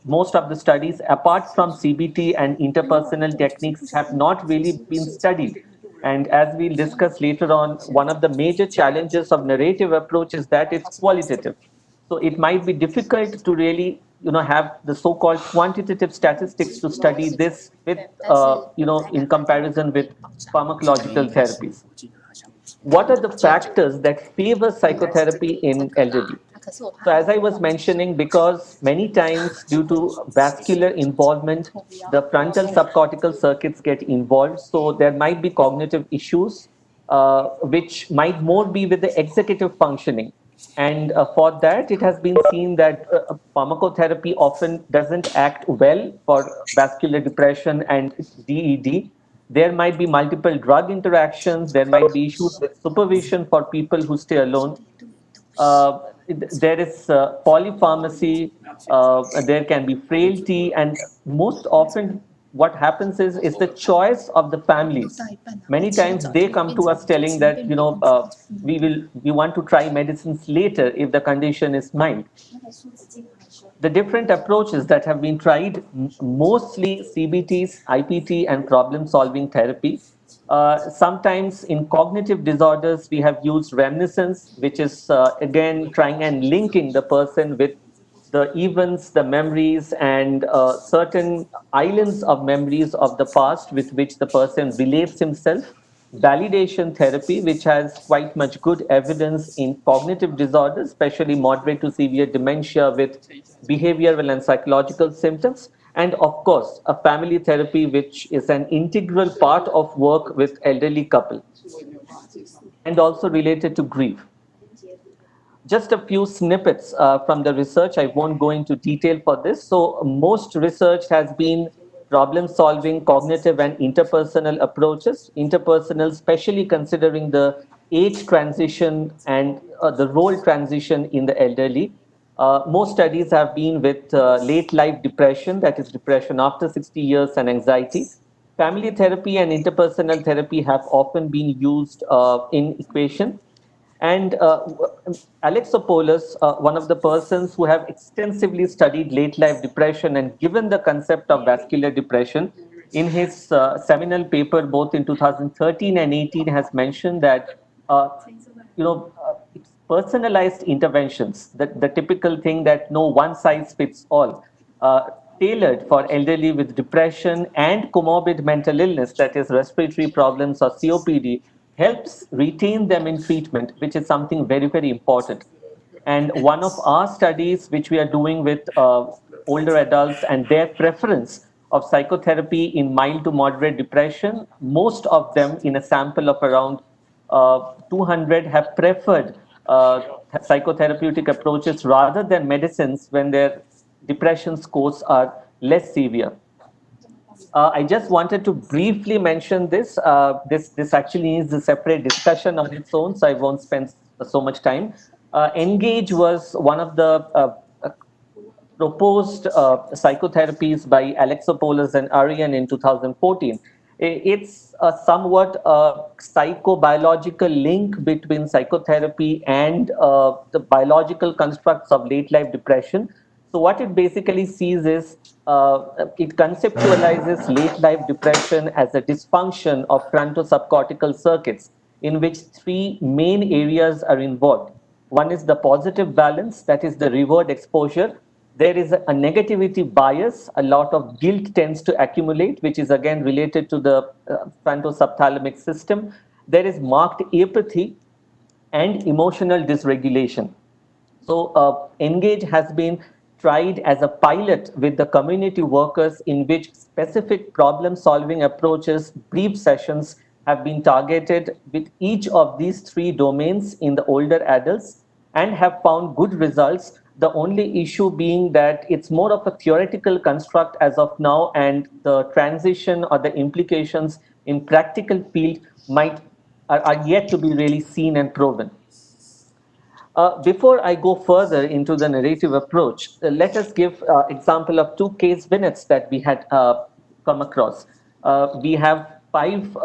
most of the studies apart from CBT and interpersonal techniques have not really been studied. And as we'll discuss later on, one of the major challenges of narrative approach is that it's qualitative. So it might be difficult to really, have the so-called quantitative statistics to study this with, in comparison with pharmacological therapies. What are the factors that favor psychotherapy in elderly? So as I was mentioning, because many times due to vascular involvement, the frontal subcortical circuits get involved. So there might be cognitive issues, which might more be with the executive functioning. And for that, it has been seen that pharmacotherapy often doesn't act well for vascular depression and DED. There might be multiple drug interactions. There might be issues with supervision for people who stay alone. There is polypharmacy, there can be frailty, and most often what happens is the choice of the families. Many times they come to us telling that, we want to try medicines later if the condition is mild. The different approaches that have been tried, mostly CBTs, IPT, and problem-solving therapy. Sometimes in cognitive disorders, we have used reminiscence, which is again trying and linking the person with the events, the memories, and certain islands of memories of the past with which the person relates himself. Validation therapy, which has quite much good evidence in cognitive disorders, especially moderate to severe dementia with behavioral and psychological symptoms. And of course, a family therapy, which is an integral part of work with elderly couple and also related to grief. Just a few snippets from the research. I won't go into detail for this. So most research has been problem-solving, cognitive and interpersonal approaches. Interpersonal, especially considering the age transition and the role transition in the elderly. Most studies have been with late life depression, that is depression after 60 years, and anxiety. Family therapy and interpersonal therapy have often been used in equation. And Alexopoulos, one of the persons who have extensively studied late life depression and given the concept of vascular depression, in his seminal paper both in 2013 and 18 has mentioned that it's personalized interventions, the typical thing that no one size fits all, tailored for elderly with depression and comorbid mental illness, that is respiratory problems or COPD, helps retain them in treatment, which is something very, very important. And one of our studies, which we are doing with older adults and their preference of psychotherapy in mild to moderate depression, most of them in a sample of around 200 have preferred psychotherapeutic approaches rather than medicines when their depression scores are less severe. I just wanted to briefly mention this. This actually needs a separate discussion on its own, so I won't spend so much time. Engage was one of the proposed psychotherapies by Alexopoulos and Arian in 2014. It's a somewhat psychobiological link between psychotherapy and the biological constructs of late life depression. So what it basically sees is it conceptualizes late life depression as a dysfunction of fronto-subcortical circuits in which three main areas are involved. One is the positive balance, that is the reward exposure. There is a negativity bias. A lot of guilt tends to accumulate, which is again related to the fronto-subthalamic system. There is marked apathy and emotional dysregulation. So Engage has been tried as a pilot with the community workers in which specific problem-solving approaches, brief sessions have been targeted with each of these three domains in the older adults and have found good results. The only issue being that it's more of a theoretical construct as of now, and the transition or the implications in practical field are yet to be really seen and proven. Before I go further into the narrative approach, let us give example of two case vignettes that we had come across. We have 5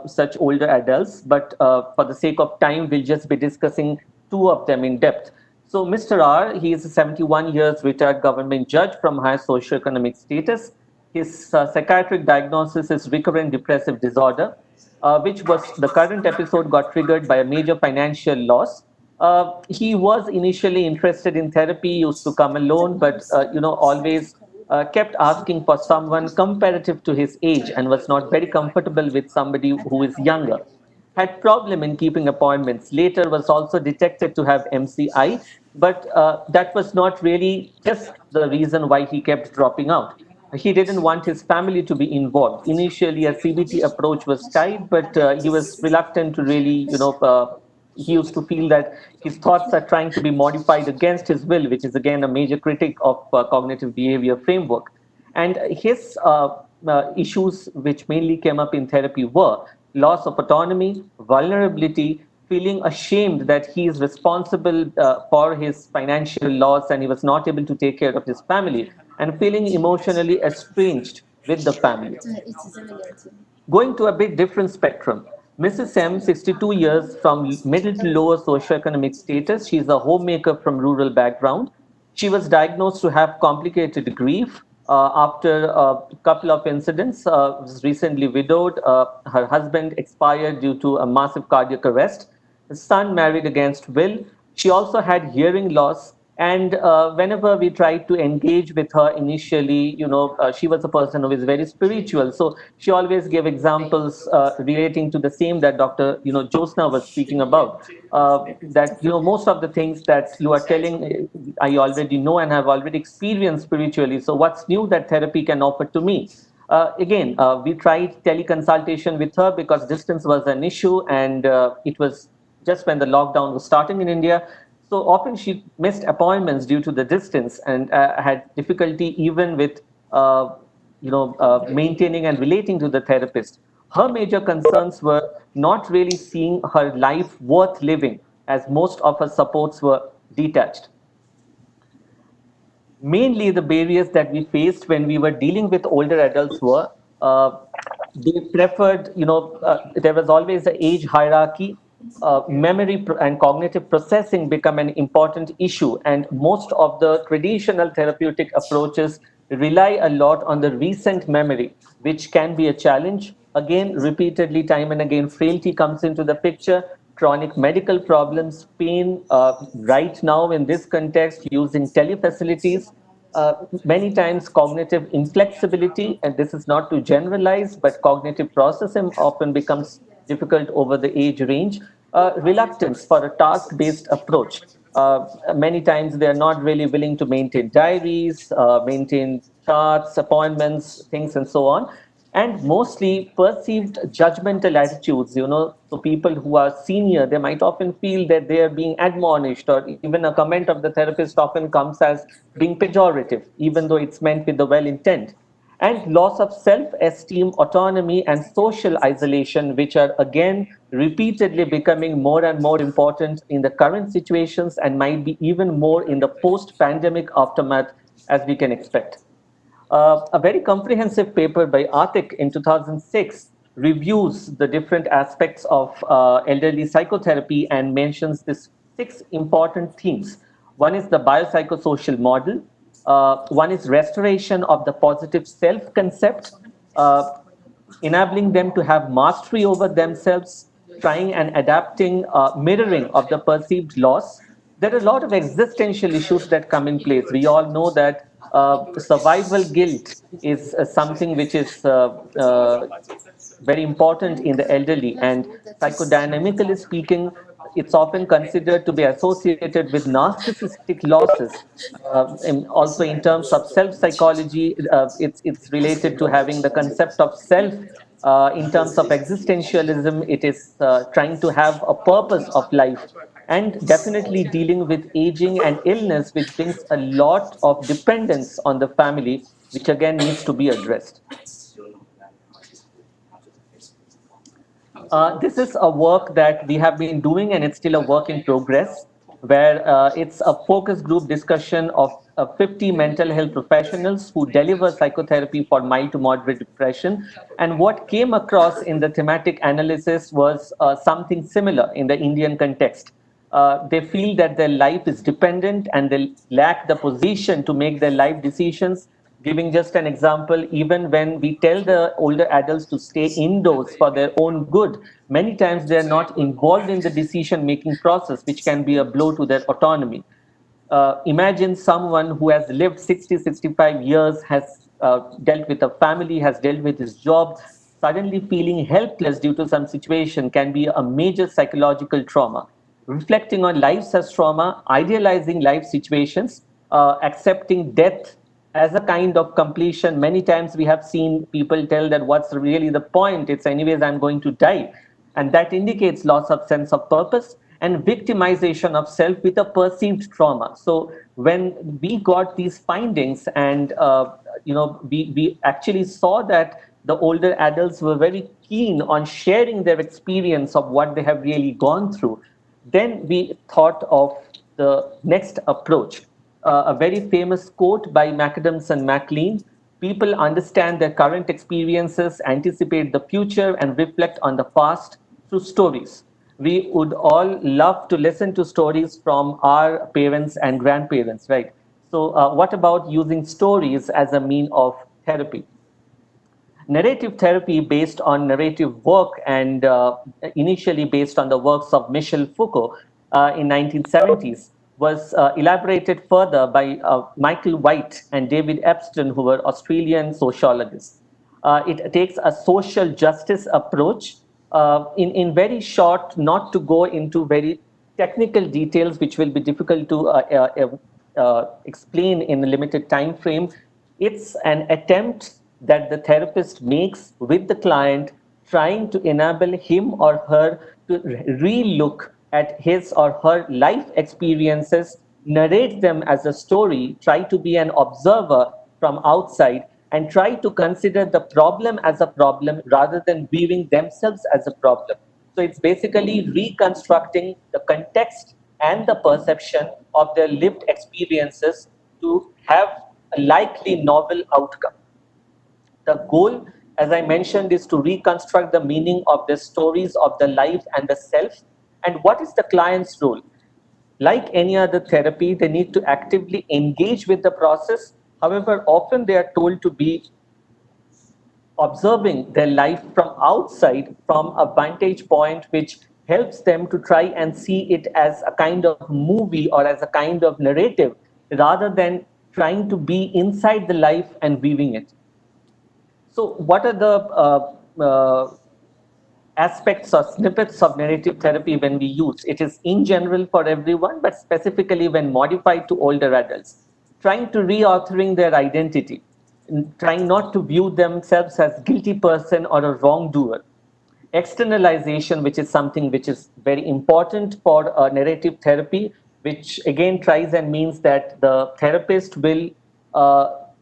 such older adults, but for the sake of time, we'll just be discussing 2 of them in depth. So Mr. R, he is a 71 years retired government judge from high socioeconomic status. His psychiatric diagnosis is recurrent depressive disorder, which was the current episode got triggered by a major financial loss. He was initially interested in therapy, used to come alone, but always kept asking for someone comparative to his age and was not very comfortable with somebody who is younger. Had problem in keeping appointments. Later was also detected to have MCI, but that was not really just the reason why he kept dropping out. He didn't want his family to be involved. Initially, a CBT approach was tried, but he was reluctant to really, he used to feel that his thoughts are trying to be modified against his will, which is again a major critic of cognitive behavior framework. And his issues, which mainly came up in therapy, were loss of autonomy, vulnerability, feeling ashamed that he is responsible for his financial loss and he was not able to take care of his family, and feeling emotionally estranged with the family. Going to a bit different spectrum, Mrs. M, 62 years, from middle to lower socioeconomic status. She's a homemaker from rural background. She was diagnosed to have complicated grief after a couple of incidents. Was recently widowed. Her husband expired due to a massive cardiac arrest. The son married against will. She also had hearing loss. And whenever we tried to engage with her initially, she was a person who is very spiritual. So she always gave examples relating to the same that Dr. Josna was speaking about. That, most of the things that you are telling, I already know and have already experienced spiritually. So what's new that therapy can offer to me? Again, we tried teleconsultation with her because distance was an issue, and it was just when the lockdown was starting in India. So often she missed appointments due to the distance and had difficulty even with maintaining and relating to the therapist. Her major concerns were not really seeing her life worth living, as most of her supports were detached. Mainly, the barriers that we faced when we were dealing with older adults were they preferred, there was always an age hierarchy. Memory and cognitive processing become an important issue, and most of the traditional therapeutic approaches rely a lot on the recent memory, which can be a challenge. Again, repeatedly, time and again, frailty comes into the picture, chronic medical problems, pain. Right now, in this context, using telefacilities, many times cognitive inflexibility, and this is not to generalize, but cognitive processing often becomes difficult over the age range. Reluctance for a task-based approach. Many times they are not really willing to maintain diaries, maintain charts, appointments, things, and so on. And mostly perceived judgmental attitudes. So people who are senior, they might often feel that they are being admonished, or even a comment of the therapist often comes as being pejorative, even though it's meant with the well intent. And loss of self-esteem, autonomy, and social isolation, which are again repeatedly becoming more and more important in the current situations, and might be even more in the post-pandemic aftermath, as we can expect. A very comprehensive paper by Atik in 2006 reviews the different aspects of elderly psychotherapy and mentions these 6 important themes. One is the biopsychosocial model. One is restoration of the positive self-concept, enabling them to have mastery over themselves, trying and adapting, mirroring of the perceived loss. There are a lot of existential issues that come in place. We all know that survival guilt is something which is very important in the elderly, and psychodynamically speaking, it's often considered to be associated with narcissistic losses. Also, in terms of self psychology, it's related to having the concept of self. In terms of existentialism, it is trying to have a purpose of life, and definitely dealing with aging and illness, which brings a lot of dependence on the family, which again needs to be addressed. This is a work that we have been doing, and it's still a work in progress, where it's a focus group discussion of 50 mental health professionals who deliver psychotherapy for mild to moderate depression. And what came across in the thematic analysis was something similar in the Indian context. They feel that their life is dependent and they lack the position to make their life decisions. Giving just an example, even when we tell the older adults to stay indoors for their own good, many times they are not involved in the decision-making process, which can be a blow to their autonomy. Imagine someone who has lived 60, 65 years, has dealt with a family, has dealt with his job, suddenly feeling helpless due to some situation can be a major psychological trauma. Reflecting on life as trauma, idealizing life situations, accepting death as a kind of completion. Many times we have seen people tell that what's really the point? It's anyways, I'm going to die. And that indicates loss of sense of purpose and victimization of self with a perceived trauma. So when we got these findings, and we actually saw that the older adults were very keen on sharing their experience of what they have really gone through, then we thought of the next approach. A very famous quote by McAdams and MacLean: people understand their current experiences, anticipate the future, and reflect on the past through stories. We would all love to listen to stories from our parents and grandparents, right? So what about using stories as a mean of therapy? Narrative therapy, based on narrative work, and initially based on the works of Michel Foucault in 1970s, was elaborated further by Michael White and David Epstein, who were Australian sociologists. It takes a social justice approach. In very short, not to go into very technical details, which will be difficult to explain in a limited time frame. It's an attempt that the therapist makes with the client, trying to enable him or her to re-look at his or her life experiences, narrate them as a story, try to be an observer from outside, and try to consider the problem as a problem rather than viewing themselves as a problem. So it's basically reconstructing the context and the perception of their lived experiences to have a likely novel outcome. The goal, as I mentioned, is to reconstruct the meaning of the stories of the life and the self. And what is the client's role? Like any other therapy, they need to actively engage with the process. However, often they are told to be observing their life from outside, from a vantage point which helps them to try and see it as a kind of movie or as a kind of narrative, rather than trying to be inside the life and weaving it. So, what are the aspects or snippets of narrative therapy when we use? It is in general for everyone, but specifically when modified to older adults, trying to reauthoring their identity, trying not to view themselves as guilty person or a wrongdoer. Externalization, which is something which is very important for narrative therapy, which again tries and means that the therapist will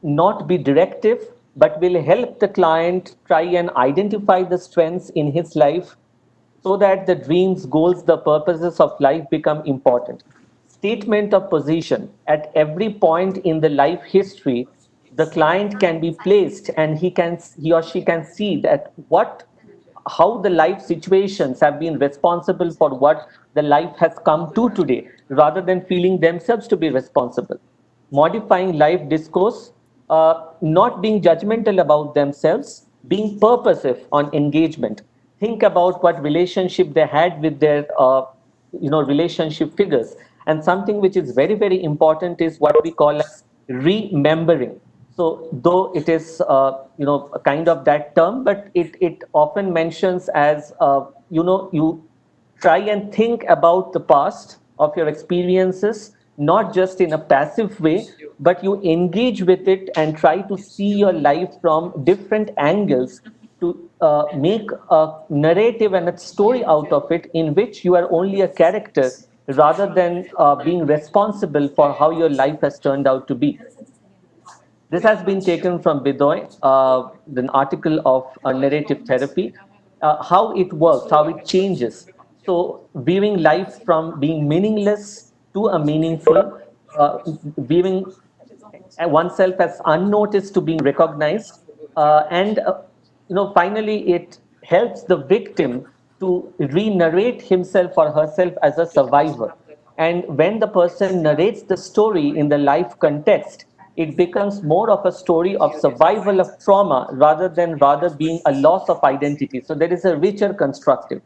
not be directive, but will help the client try and identify the strengths in his life so that the dreams, goals, the purposes of life become important. Statement of position. At every point in the life history, the client can be placed and he or she can see that how the life situations have been responsible for what the life has come to today, rather than feeling themselves to be responsible. Modifying life discourse, not being judgmental about themselves, being purposive on engagement. Think about what relationship they had with their relationship figures. And something which is very, very important is what we call as remembering. So though it is a kind of that term, but it often mentions as you try and think about the past of your experiences, not just in a passive way, but you engage with it and try to see your life from different angles to make a narrative and a story out of it in which you are only a character rather than being responsible for how your life has turned out to be. This has been taken from Bidoy, an article of narrative therapy, how it works, how it changes. So, viewing life from being meaningless to a meaningful, viewing oneself as unnoticed to being recognized, and finally, it helps the victim to re-narrate himself or herself as a survivor. And when the person narrates the story in the life context, it becomes more of a story of survival of trauma rather being a loss of identity. So there is a richer constructive.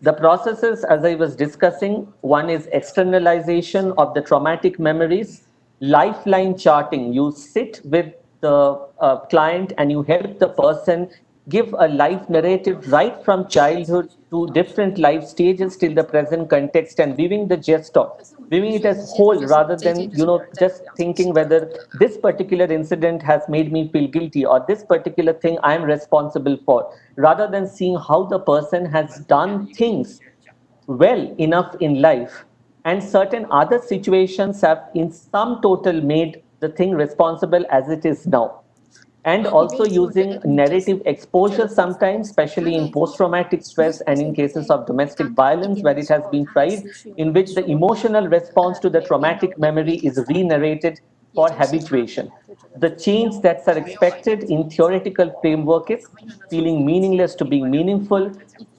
The processes, as I was discussing, one is externalization of the traumatic memories, lifeline charting. You sit with the client and you help the person give a life narrative right from childhood to different life stages till the present context, and viewing the gist of, viewing it as whole rather than just thinking whether this particular incident has made me feel guilty or this particular thing I am responsible for, rather than seeing how the person has done things well enough in life, and certain other situations have in sum total made the thing responsible as it is now. And also using narrative exposure sometimes, especially in post-traumatic stress and in cases of domestic violence where it has been tried, in which the emotional response to the traumatic memory is re-narrated for habituation. The change that are expected in theoretical framework is feeling meaningless to being meaningful,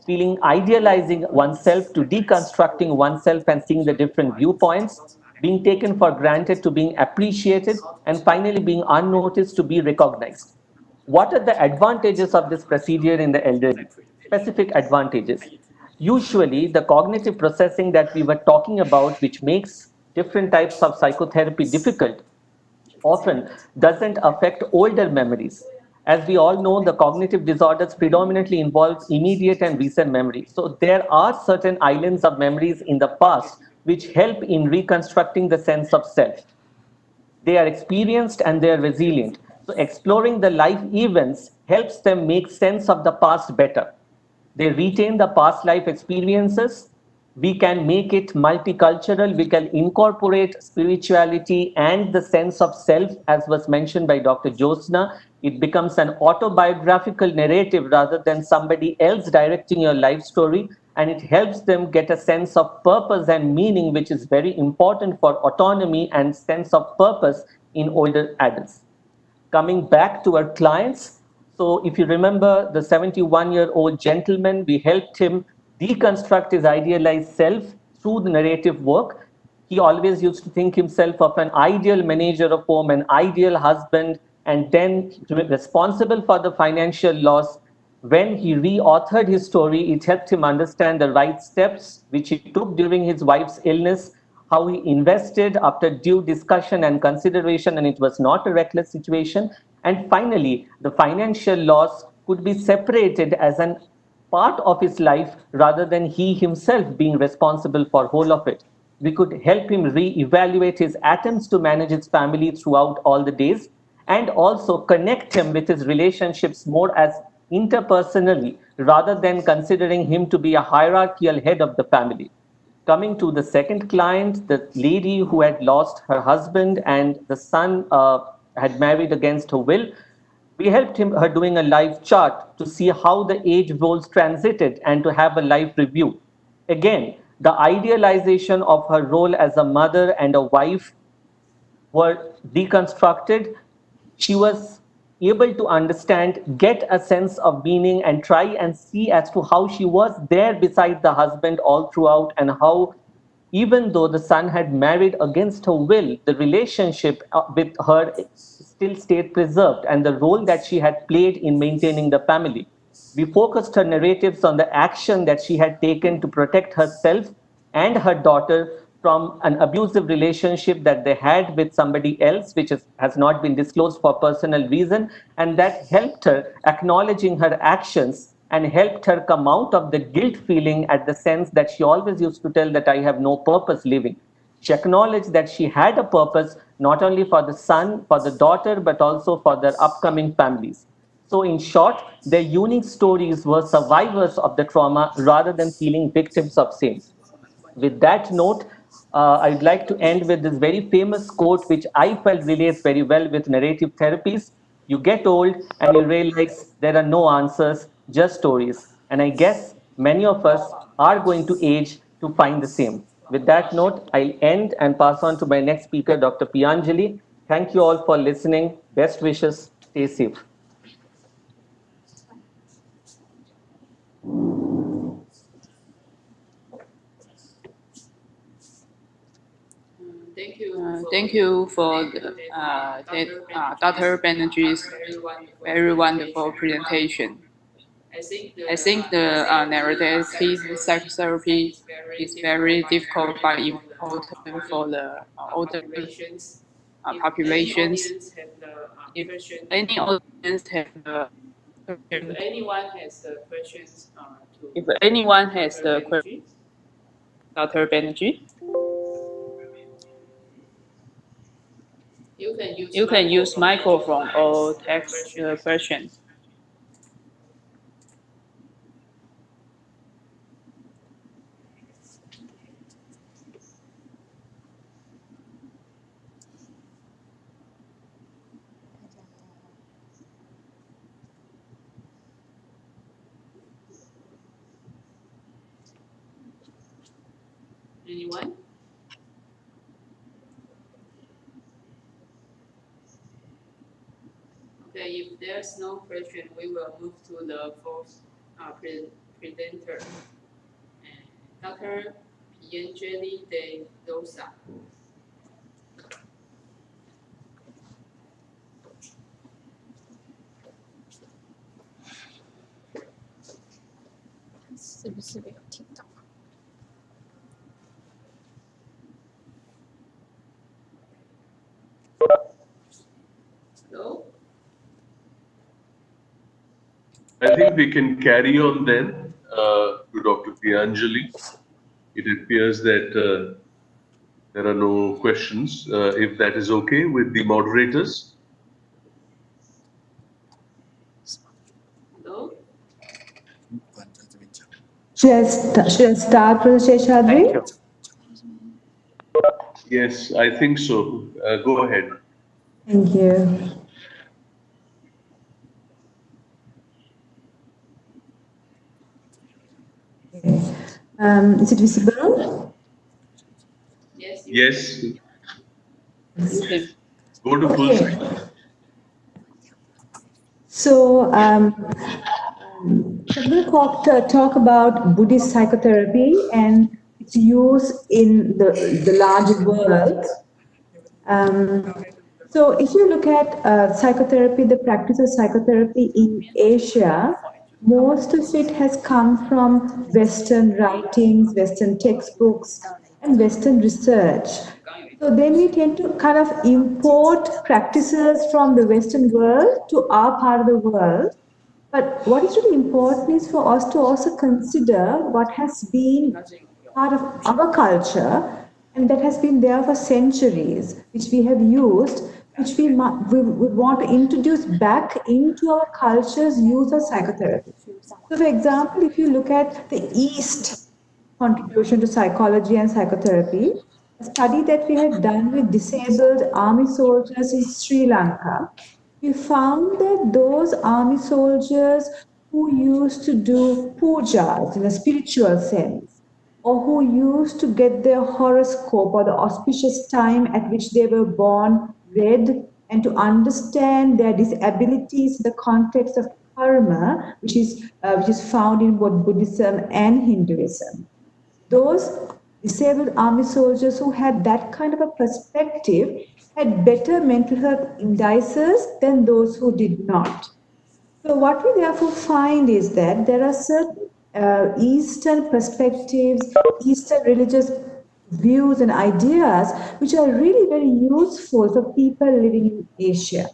feeling idealizing oneself to deconstructing oneself and seeing the different viewpoints, being taken for granted to being appreciated, and finally being unnoticed to be recognized. What are the advantages of this procedure in the elderly? Specific advantages. Usually, the cognitive processing that we were talking about, which makes different types of psychotherapy difficult, often doesn't affect older memories. As we all know, the cognitive disorders predominantly involve immediate and recent memory. So there are certain islands of memories in the past which help in reconstructing the sense of self. They are experienced and they are resilient. So exploring the life events helps them make sense of the past better. They retain the past life experiences We can make it multicultural. We can incorporate spirituality and the sense of self, as was mentioned by Dr. Josna. It becomes an autobiographical narrative rather than somebody else directing your life story. And it helps them get a sense of purpose and meaning, which is very important for autonomy and sense of purpose in older adults. Coming back to our clients, so if you remember the 71-year-old gentleman, we helped him deconstruct his idealized self through the narrative work. He always used to think himself of an ideal manager of home, an ideal husband, and then responsible for the financial loss. When he re-authored his story, it helped him understand the right steps which he took during his wife's illness, how he invested after due discussion and consideration, and it was not a reckless situation. And finally, the financial loss could be separated as an part of his life rather than he himself being responsible for whole of it. We could help him re-evaluate his attempts to manage his family throughout all the days, and also connect him with his relationships more as interpersonally rather than considering him to be a hierarchical head of the family. Coming to the second client, the lady who had lost her husband and the son had married against her will, we helped her doing a life chart to see how the age roles transited and to have a life review. Again, the idealization of her role as a mother and a wife were deconstructed. She was able to understand, get a sense of meaning, and try and see as to how she was there beside the husband all throughout, and how, even though the son had married against her will, the relationship with her still stayed preserved, and the role that she had played in maintaining the family. We focused her narratives on the action that she had taken to protect herself and her daughter from an abusive relationship that they had with somebody else, which has not been disclosed for personal reason, and that helped her acknowledging her actions and helped her come out of the guilt feeling at the sense that she always used to tell that I have no purpose living. She acknowledged that she had a purpose not only for the son, for the daughter, but also for their upcoming families. So, in short, their unique stories were survivors of the trauma rather than feeling victims of same. With that note, I'd like to end with this very famous quote, which I felt relates very well with narrative therapies. You get old and you realize there are no answers, just stories. And I guess many of us are going to age to find the same. With that note, I'll end and pass on to my next speaker, Dr. Pianjali. Thank you all for listening. Best wishes. Stay safe. Thank you for Dr. Banerjee's very wonderful presentation. I think the narrative psychotherapy is very difficult but important for the older populations. If any audience have the if anyone has the question, Dr. Banerjee. You can use microphone or text questions. Anyone? Okay, if there's no question, we will move to the fourth presenter, Dr. Pianjali de Dosa. Hello? I think we can carry on then to Dr. Pianjali. It appears that there are no questions. If that is okay with the moderators. Hello? Should I start, Professor Seshadri? Thank you. Yes, I think so. Go ahead. Thank you. Is it visible? Yes. Go to full Okay. screen. So, I'm going to talk about Buddhist psychotherapy and its use in the larger world. So, if you look at psychotherapy, the practice of psychotherapy in Asia, most of it has come from Western writings, Western textbooks, and Western research. So then we tend to kind of import practices from the Western world to our part of the world. But what is really important is for us to also consider what has been part of our culture and that has been there for centuries, which we have used, which we would want to introduce back into our culture's use of psychotherapy. So, for example, if you look at the East contribution to psychology and psychotherapy, a study that we had done with disabled army soldiers in Sri Lanka, we found that those army soldiers who used to do pujas in a spiritual sense, or who used to get their horoscope or the auspicious time at which they were born read, and to understand their disabilities in the context of karma, which is found in both Buddhism and Hinduism. Those disabled army soldiers who had that kind of a perspective had better mental health indices than those who did not. So what we therefore find is that there are certain Eastern perspectives, Eastern religious views and ideas which are really very useful for people living in Asia.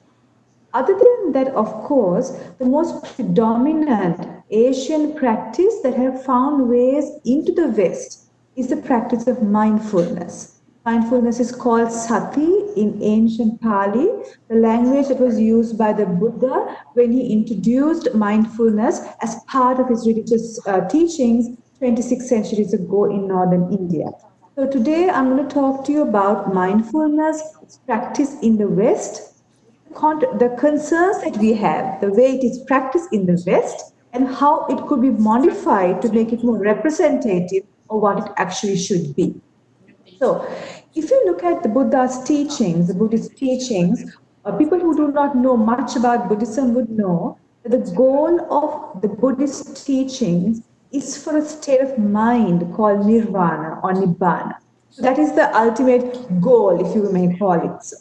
Other than that, of course, the most predominant Asian practice that have found ways into the West is the practice of mindfulness. Mindfulness is called sati in ancient Pali, the language that was used by the Buddha when he introduced mindfulness as part of his religious teachings 26 centuries ago in northern India. So today I'm going to talk to you about mindfulness, its practice in the West, the concerns that we have, the way it is practiced in the West, and how it could be modified to make it more representative of what it actually should be. So, if you look at the Buddha's teachings, the Buddhist teachings, people who do not know much about Buddhism would know that the goal of the Buddhist teachings is for a state of mind called nirvana or nibbana. So that is the ultimate goal, if you may call it so.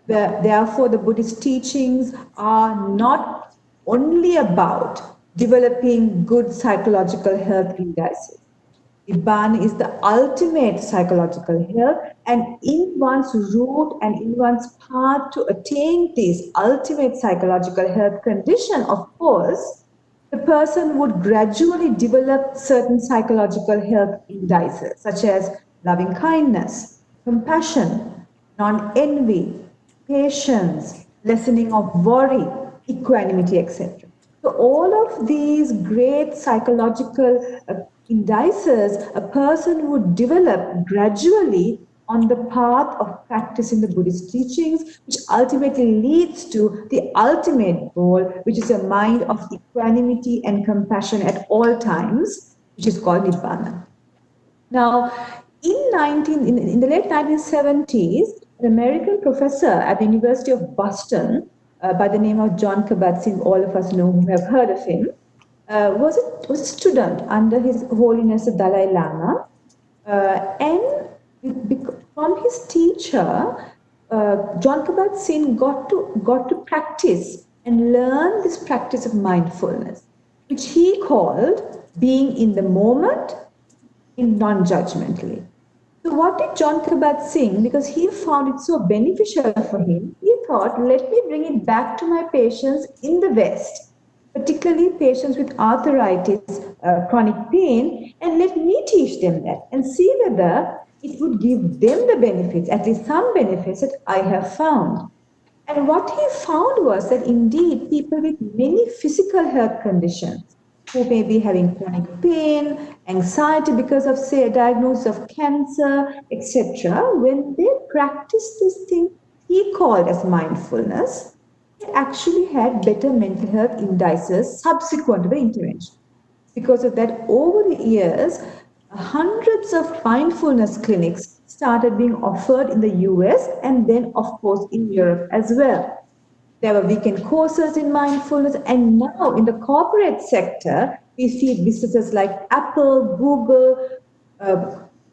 Therefore, the Buddhist teachings are not only about developing good psychological health indices. Nibbana is the ultimate psychological health, and in one's route and in one's path to attain this ultimate psychological health condition, of course, the person would gradually develop certain psychological health indices, such as loving kindness, compassion, non-envy, patience, lessening of worry, equanimity, etc. So all of these great psychological indices a person would develop gradually on the path of practice in the Buddhist teachings, which ultimately leads to the ultimate goal, which is a mind of equanimity and compassion at all times, which is called Nibbana. Now, in the late 1970s, an American professor at the University of Boston by the name of Jon Kabat-Zinn, all of us know who have heard of him, was a student under His Holiness the Dalai Lama, and from his teacher, Jon Kabat-Zinn got to practice and learn this practice of mindfulness, which he called being in the moment, in non-judgmentally. So what did Jon Kabat-Zinn, because he found it so beneficial for him, he thought, let me bring it back to my patients in the West, particularly patients with arthritis, chronic pain, and let me teach them that and see whether it would give them the benefits, at least some benefits that I have found. And what he found was that indeed people with many physical health conditions, who may be having chronic pain, anxiety because of, say, a diagnosis of cancer, etc., when they practice this thing he called as mindfulness, they actually had better mental health indices subsequent to the intervention. Because of that, over the years, hundreds of mindfulness clinics started being offered in the US and then, of course, in Europe as well. There were weekend courses in mindfulness, and now in the corporate sector, we see businesses like Apple, Google,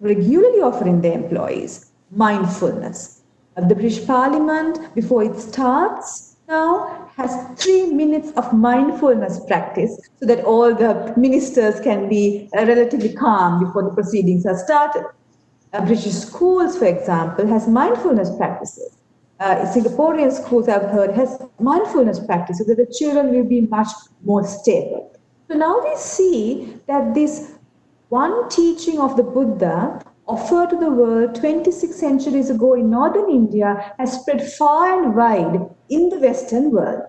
regularly offering their employees mindfulness. The British Parliament, before it starts now, has 3 minutes of mindfulness practice so that all the ministers can be relatively calm before the proceedings are started. British schools, for example, has mindfulness practices. Singaporean schools, I've heard, has mindfulness practices so that the children will be much more stable. So now we see that this one teaching of the Buddha offered to the world 26 centuries ago in northern India has spread far and wide in the Western world.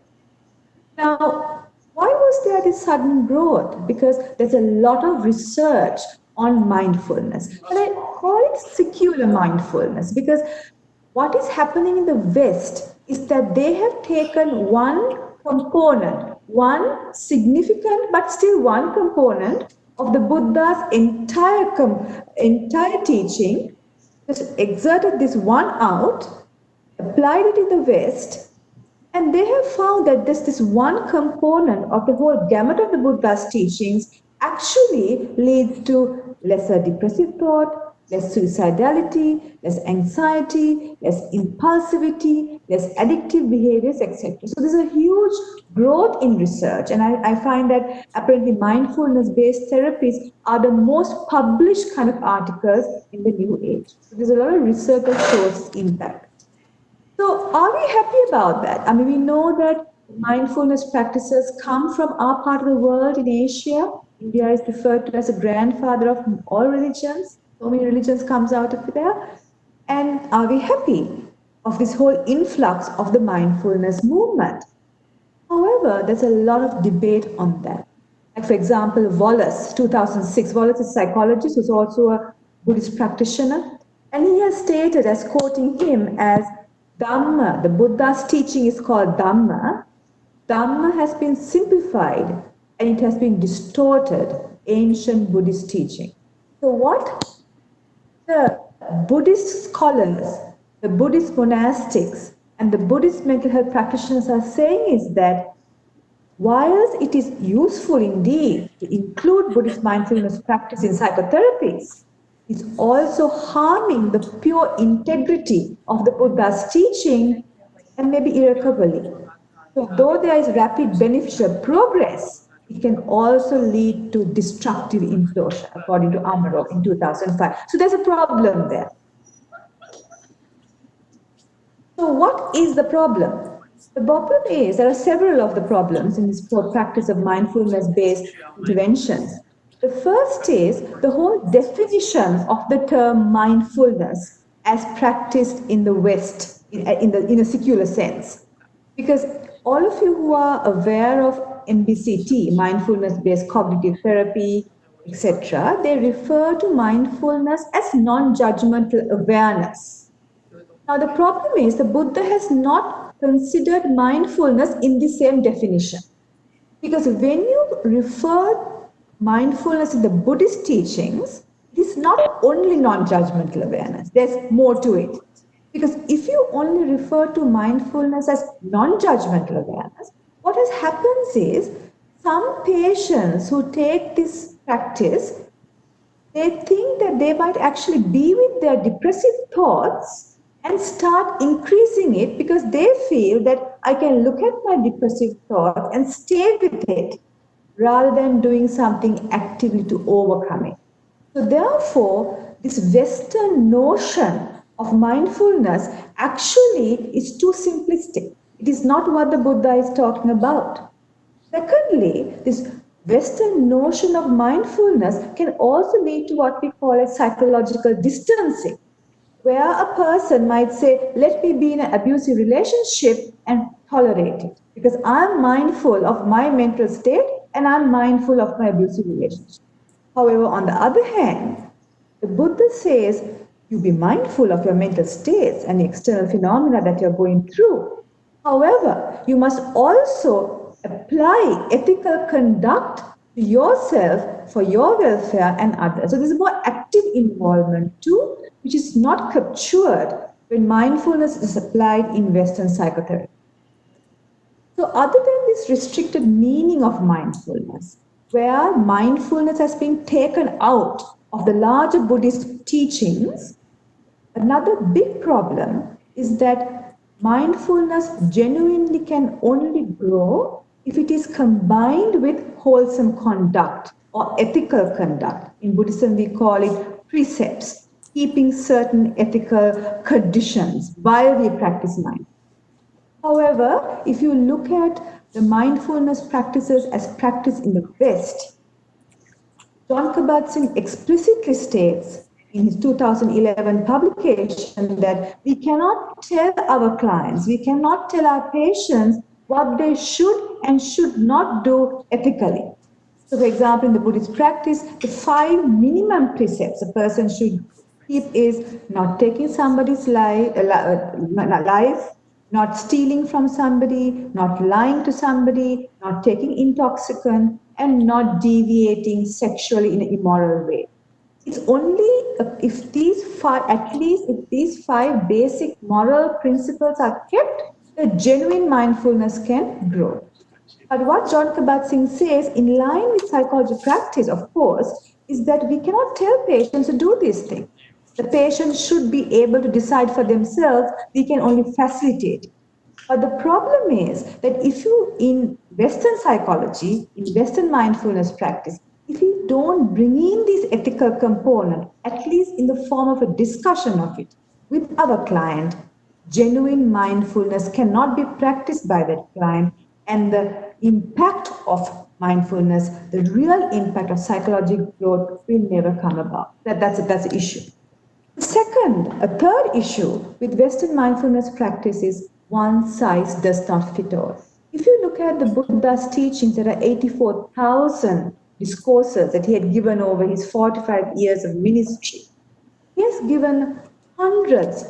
Now, why was there this sudden growth? Because there's a lot of research on mindfulness. And I call it secular mindfulness because what is happening in the West is that they have taken one component, one significant but still one component of the Buddha's entire teaching, just exerted this one out, applied it in the West, and they have found that this one component of the whole gamut of the Buddha's teachings actually leads to lesser depressive thought, less suicidality, less anxiety, less impulsivity, less addictive behaviors, etc. So there's a huge growth in research, and I find that apparently mindfulness-based therapies are the most published kind of articles in the new age. So there's a lot of research that shows impact. So are we happy about that? I mean, we know that mindfulness practices come from our part of the world in Asia. India is referred to as the grandfather of all religions. So many religions comes out of there. And are we happy of this whole influx of the mindfulness movement? However, there's a lot of debate on that. Like, for example, Wallace, 2006. Wallace is a psychologist who's also a Buddhist practitioner. And he has stated, as quoting him, as Dhamma, the Buddha's teaching is called Dhamma. Dhamma has been simplified and it has been distorted, ancient Buddhist teaching. So what the Buddhist scholars, the Buddhist monastics, and the Buddhist mental health practitioners are saying is that whilst it is useful indeed to include Buddhist mindfulness practice in psychotherapies, it's also harming the pure integrity of the Buddha's teaching and maybe irrecoverably. So though there is rapid beneficial progress, it can also lead to destructive implosion, according to Amarov in 2005. So there's a problem there. So what is the problem? The problem is there are several of the problems in this practice of mindfulness-based interventions. The first is the whole definition of the term mindfulness as practiced in the West, in a secular sense. Because all of you who are aware of MBCT, mindfulness-based cognitive therapy, etc., they refer to mindfulness as non-judgmental awareness. Now the problem is the Buddha has not considered mindfulness in the same definition. Because when you refer mindfulness in the Buddhist teachings, it is not only non-judgmental awareness, there's more to it. Because if you only refer to mindfulness as non-judgmental awareness, what has happens is some patients who take this practice, they think that they might actually be with their depressive thoughts and start increasing it because they feel that I can look at my depressive thoughts and stay with it rather than doing something actively to overcome it. So therefore, this Western notion of mindfulness actually is too simplistic. It is not what the Buddha is talking about. Secondly, this Western notion of mindfulness can also lead to what we call a psychological distancing, where a person might say, let me be in an abusive relationship and tolerate it, because I'm mindful of my mental state and I'm mindful of my abusive relationship. However, on the other hand, the Buddha says you be mindful of your mental states and the external phenomena that you're going through. However, you must also apply ethical conduct to yourself for your welfare and others. So there's a more active involvement too, which is not captured when mindfulness is applied in Western psychotherapy. So other than this restricted meaning of mindfulness, where mindfulness has been taken out of the larger Buddhist teachings, another big problem is that mindfulness genuinely can only grow if it is combined with wholesome conduct or ethical conduct. In Buddhism, we call it precepts, keeping certain ethical conditions while we practice mindfulness. However, if you look at the mindfulness practices as practiced in the West, Jon Kabat-Zinn explicitly states in his 2011 publication that we cannot tell our clients, we cannot tell our patients what they should and should not do ethically. So, for example, in the Buddhist practice, the 5 minimum precepts a person should keep is not taking somebody's life, not stealing from somebody, not lying to somebody, not taking intoxicant, and not deviating sexually in an immoral way. It's only if these 5 basic moral principles are kept, the genuine mindfulness can grow. But what Jon Kabat-Zinn says, in line with psychology practice, of course, is that we cannot tell patients to do these things. The patient should be able to decide for themselves. We can only facilitate. But the problem is that if you, in Western psychology, in Western mindfulness practice, if you don't bring in this ethical component, at least in the form of a discussion of it with our client, genuine mindfulness cannot be practiced by that client, and the impact of mindfulness, the real impact of psychological growth will never come about. That's the issue. A third issue with Western mindfulness practice is one size does not fit all. If you look at the Buddha's teachings, there are 84,000 discourses that he had given over his 45 years of ministry. He has given hundreds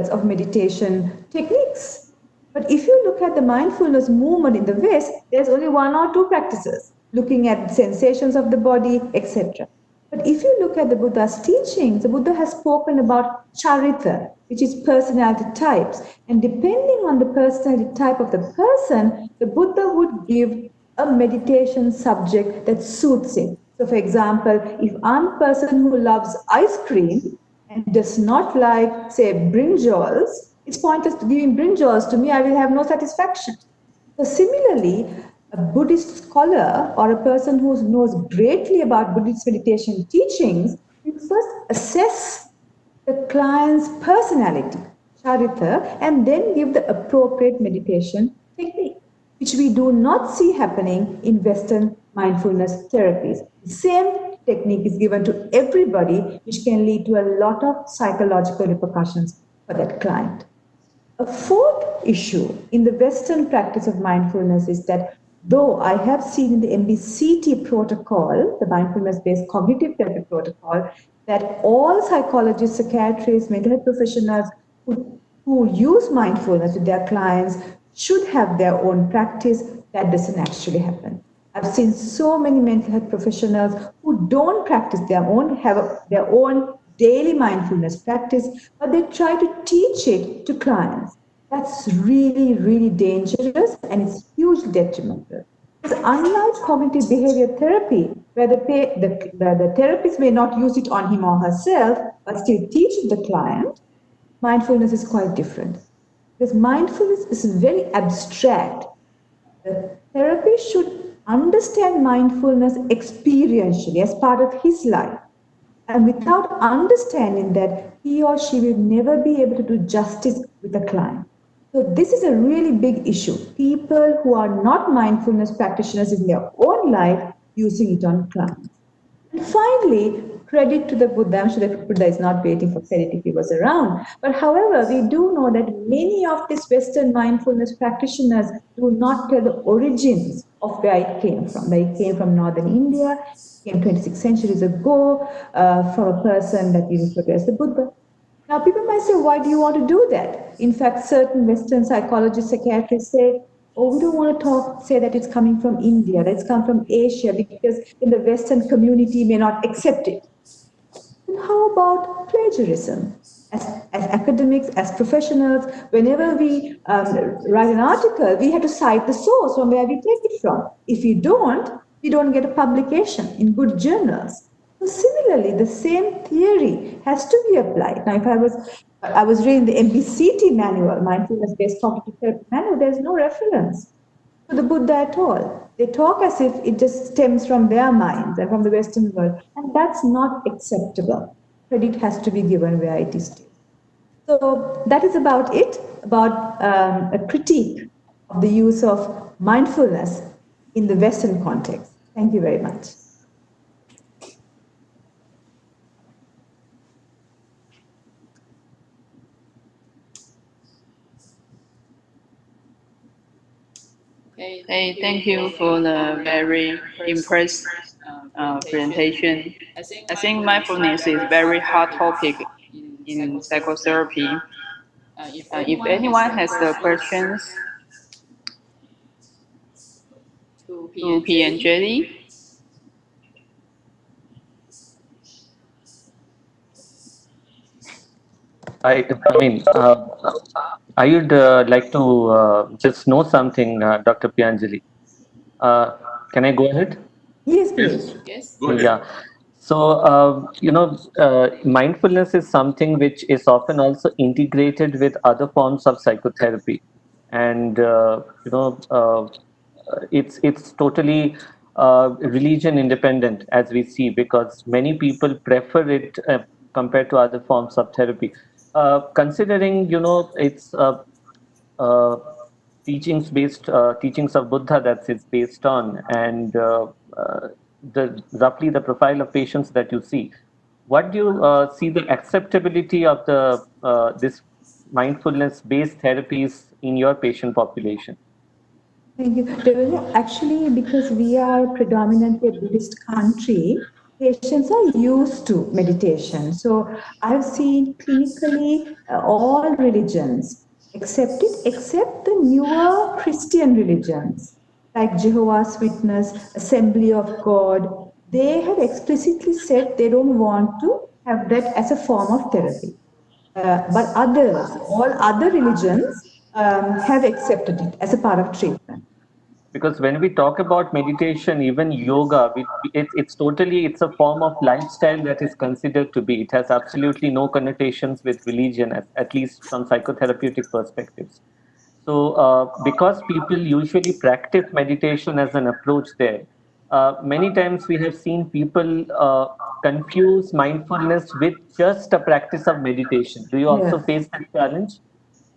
of meditation techniques. But if you look at the mindfulness movement in the West, there's only 1 or 2 practices, looking at sensations of the body, etc. But if you look at the Buddha's teachings, the Buddha has spoken about charita, which is personality types. And depending on the personality type of the person, the Buddha would give a meditation subject that suits him. So for example, if I'm a person who loves ice cream and does not like, say, brinjals, it's pointless to giving brinjals to me, I will have no satisfaction. So similarly, a Buddhist scholar or a person who knows greatly about Buddhist meditation teachings will first assess the client's personality, charita, and then give the appropriate meditation technique, which we do not see happening in Western mindfulness therapies. The same technique is given to everybody, which can lead to a lot of psychological repercussions for that client. A fourth issue in the Western practice of mindfulness is that though I have seen in the MBCT protocol, the mindfulness-based cognitive therapy protocol, that all psychologists, psychiatrists, mental health professionals who use mindfulness with their clients should have their own practice, that doesn't actually happen. I've seen so many mental health professionals who don't practice their own, have their own daily mindfulness practice, but they try to teach it to clients. That's really, really dangerous, and it's hugely detrimental. Because unlike cognitive behavior therapy, where the therapist may not use it on him or herself, but still teach the client, mindfulness is quite different. Because mindfulness is very abstract. The therapist should understand mindfulness experientially as part of his life. And without understanding that, he or she will never be able to do justice with the client. So this is a really big issue. People who are not mindfulness practitioners in their own life using it on clients. And finally, credit to the Buddha. I'm sure that Buddha is not waiting for credit if he was around. But however, we do know that many of these Western mindfulness practitioners do not tell the origins of where it came from. Where it came from northern India, came 26 centuries ago, from a person that we refer to as the Buddha. Now, people might say, why do you want to do that? In fact, certain Western psychologists, psychiatrists say, oh, we don't want to say that it's coming from India, that it's come from Asia, because in the Western community may not accept it. And how about plagiarism? As academics, as professionals, whenever we write an article, we have to cite the source from where we take it from. If we don't get a publication in good journals. So similarly, the same theory has to be applied. Now, if I was reading the MBCT manual, mindfulness-based cognitive therapy manual, there's no reference to the Buddha at all. They talk as if it just stems from their minds and from the Western world, and that's not acceptable. Credit has to be given where it is due. So that is about it, about a critique of the use of mindfulness in the Western context. Thank you very much. Hey, thank you for the very impressive presentation. I think mindfulness is a very hot topic in psychotherapy. If anyone has the questions to P and Jelly. I mean, I would like to just know something, Dr. Pianjali. Can I go ahead? Yes, please. Yes. Go ahead. Yeah. So, mindfulness is something which is often also integrated with other forms of psychotherapy. And, it's totally religion independent, as we see, because many people prefer it compared to other forms of therapy. Considering, it's teachings of Buddha that it's based on, and roughly the profile of patients that you see. What do you see the acceptability of the this mindfulness-based therapies in your patient population? Thank you. Actually, because we are predominantly a Buddhist country, patients are used to meditation. So I've seen clinically all religions accepted except the newer Christian religions like Jehovah's Witness, Assembly of God. They have explicitly said they don't want to have that as a form of therapy. But all other religions have accepted it as a part of treatment. Because when we talk about meditation, even yoga, it's a form of lifestyle that is considered to be. It has absolutely no connotations with religion, at least from psychotherapeutic perspectives. So because people usually practice meditation as an approach there, many times we have seen people confuse mindfulness with just a practice of meditation. Do you also face that challenge?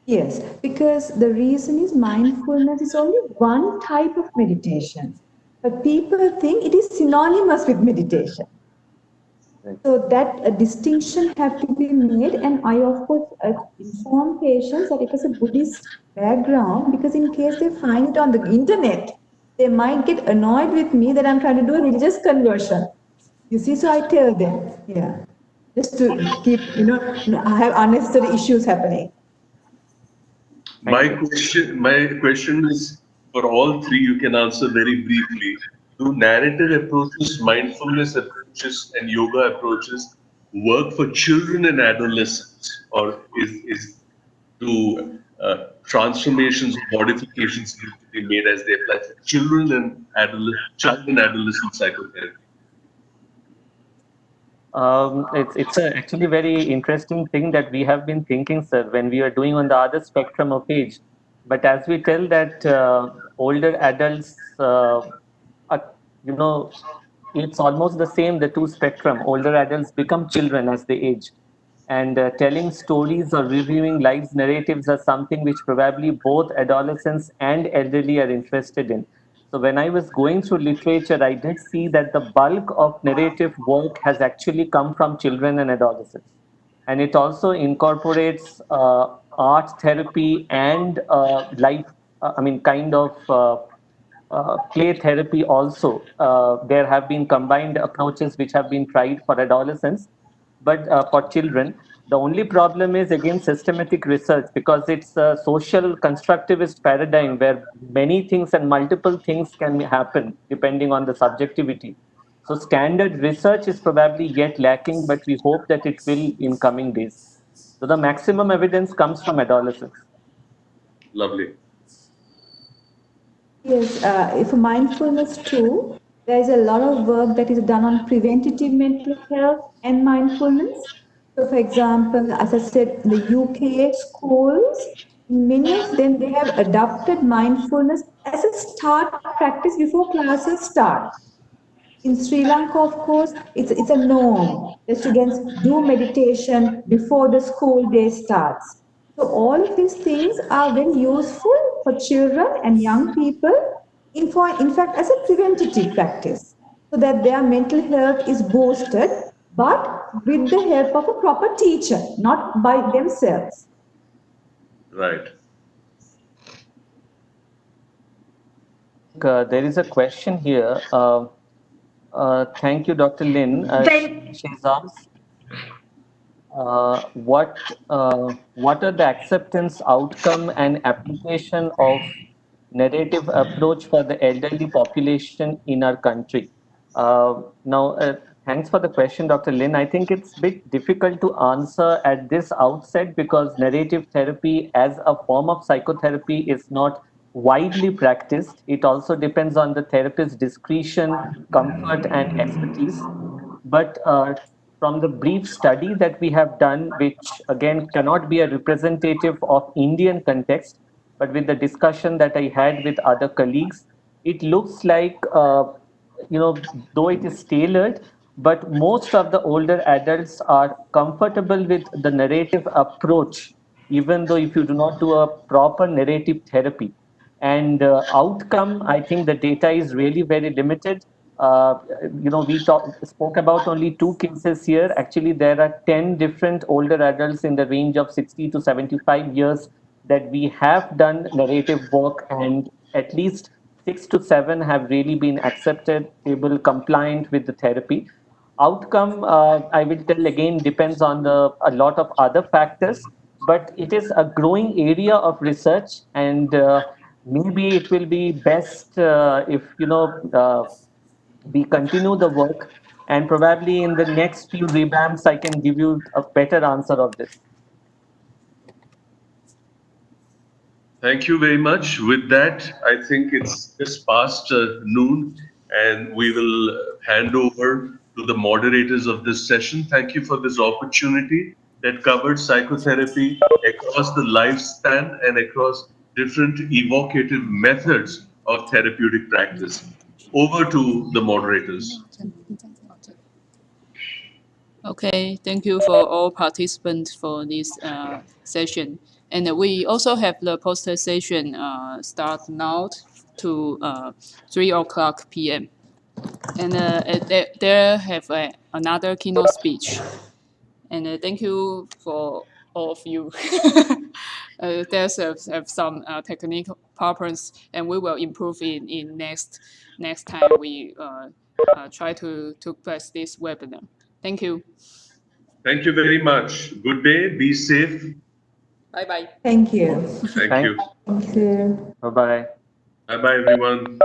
Yes, because the reason is mindfulness is only one type of meditation, but people think it is synonymous with meditation. Right. So that a distinction have to be made, and I of course inform patients that it is a Buddhist background, because in case they find it on the internet, they might get annoyed with me that I'm trying to do a religious conversion. You see, so I tell them, just to keep, I have unnecessary issues happening. My question is for all three. You can answer very briefly. Do narrative approaches, mindfulness approaches, and yoga approaches work for children and adolescents, or do transformations, modifications need to be made as they apply for children and adolescent psychotherapy? It's actually very interesting thing that we have been thinking, sir, when we are doing on the other spectrum of age. But as we tell that older adults, it's almost the same, the two spectrum. Older adults become children as they age. And telling stories or reviewing lives narratives are something which probably both adolescents and elderly are interested in. So when I was going through literature, I did see that the bulk of narrative work has actually come from children and adolescents. And it also incorporates art therapy and kind of play therapy also. There have been combined approaches which have been tried for adolescents, but for children, the only problem is again systematic research, because it's a social constructivist paradigm where many things and multiple things can happen depending on the subjectivity. So standard research is probably yet lacking, but we hope that it will in coming days. So the maximum evidence comes from adolescents. Lovely. Yes, if mindfulness too, there is a lot of work that is done on preventative mental health and mindfulness. So, for example, as I said, in the UK schools, many of them they have adopted mindfulness as a start practice before classes start. In Sri Lanka, of course, it's a norm. The students do meditation before the school day starts. So all of these things are very useful for children and young people, in fact, as a preventative practice, so that their mental health is boosted, but with the help of a proper teacher, not by themselves. Right. There is a question here. Thank you, Dr. Lin. She's asked, what are the acceptance, outcome, and application of narrative approach for the elderly population in our country? Thanks for the question, Dr. Lin. I think it's a bit difficult to answer at this outset because narrative therapy as a form of psychotherapy is not widely practiced. It also depends on the therapist's discretion, comfort, and expertise. But from the brief study that we have done, which again cannot be a representative of Indian context, but with the discussion that I had with other colleagues, it looks like, though it is tailored, but most of the older adults are comfortable with the narrative approach, even though if you do not do a proper narrative therapy. And outcome, I think the data is really very limited. We spoke about only 2 cases here. Actually, there are 10 different older adults in the range of 60 to 75 years that we have done narrative work, and at least 6 to 7 have really been accepted, able, compliant with the therapy. Outcome, I will tell again, depends on a lot of other factors, but it is a growing area of research, and maybe it will be best if we continue the work, and probably in the next few revamps I can give you a better answer of this. Thank you very much. With that, I think it's just past noon, and we will hand over to the moderators of this session. Thank you for this opportunity that covered psychotherapy across the lifespan and across different evocative methods of therapeutic practice. Over to the moderators. Okay, thank you for all participants for this session. And we also have the poster session start now to 3 o'clock p.m. And there have another keynote speech. And thank you for all of you. There's have some technical problems, and we will improve in next time we try to place this webinar. Thank you. Thank you very much. Good day. Be safe. Bye-bye. Thank you. Thank you. Thank you. Bye-bye. Bye-bye, everyone.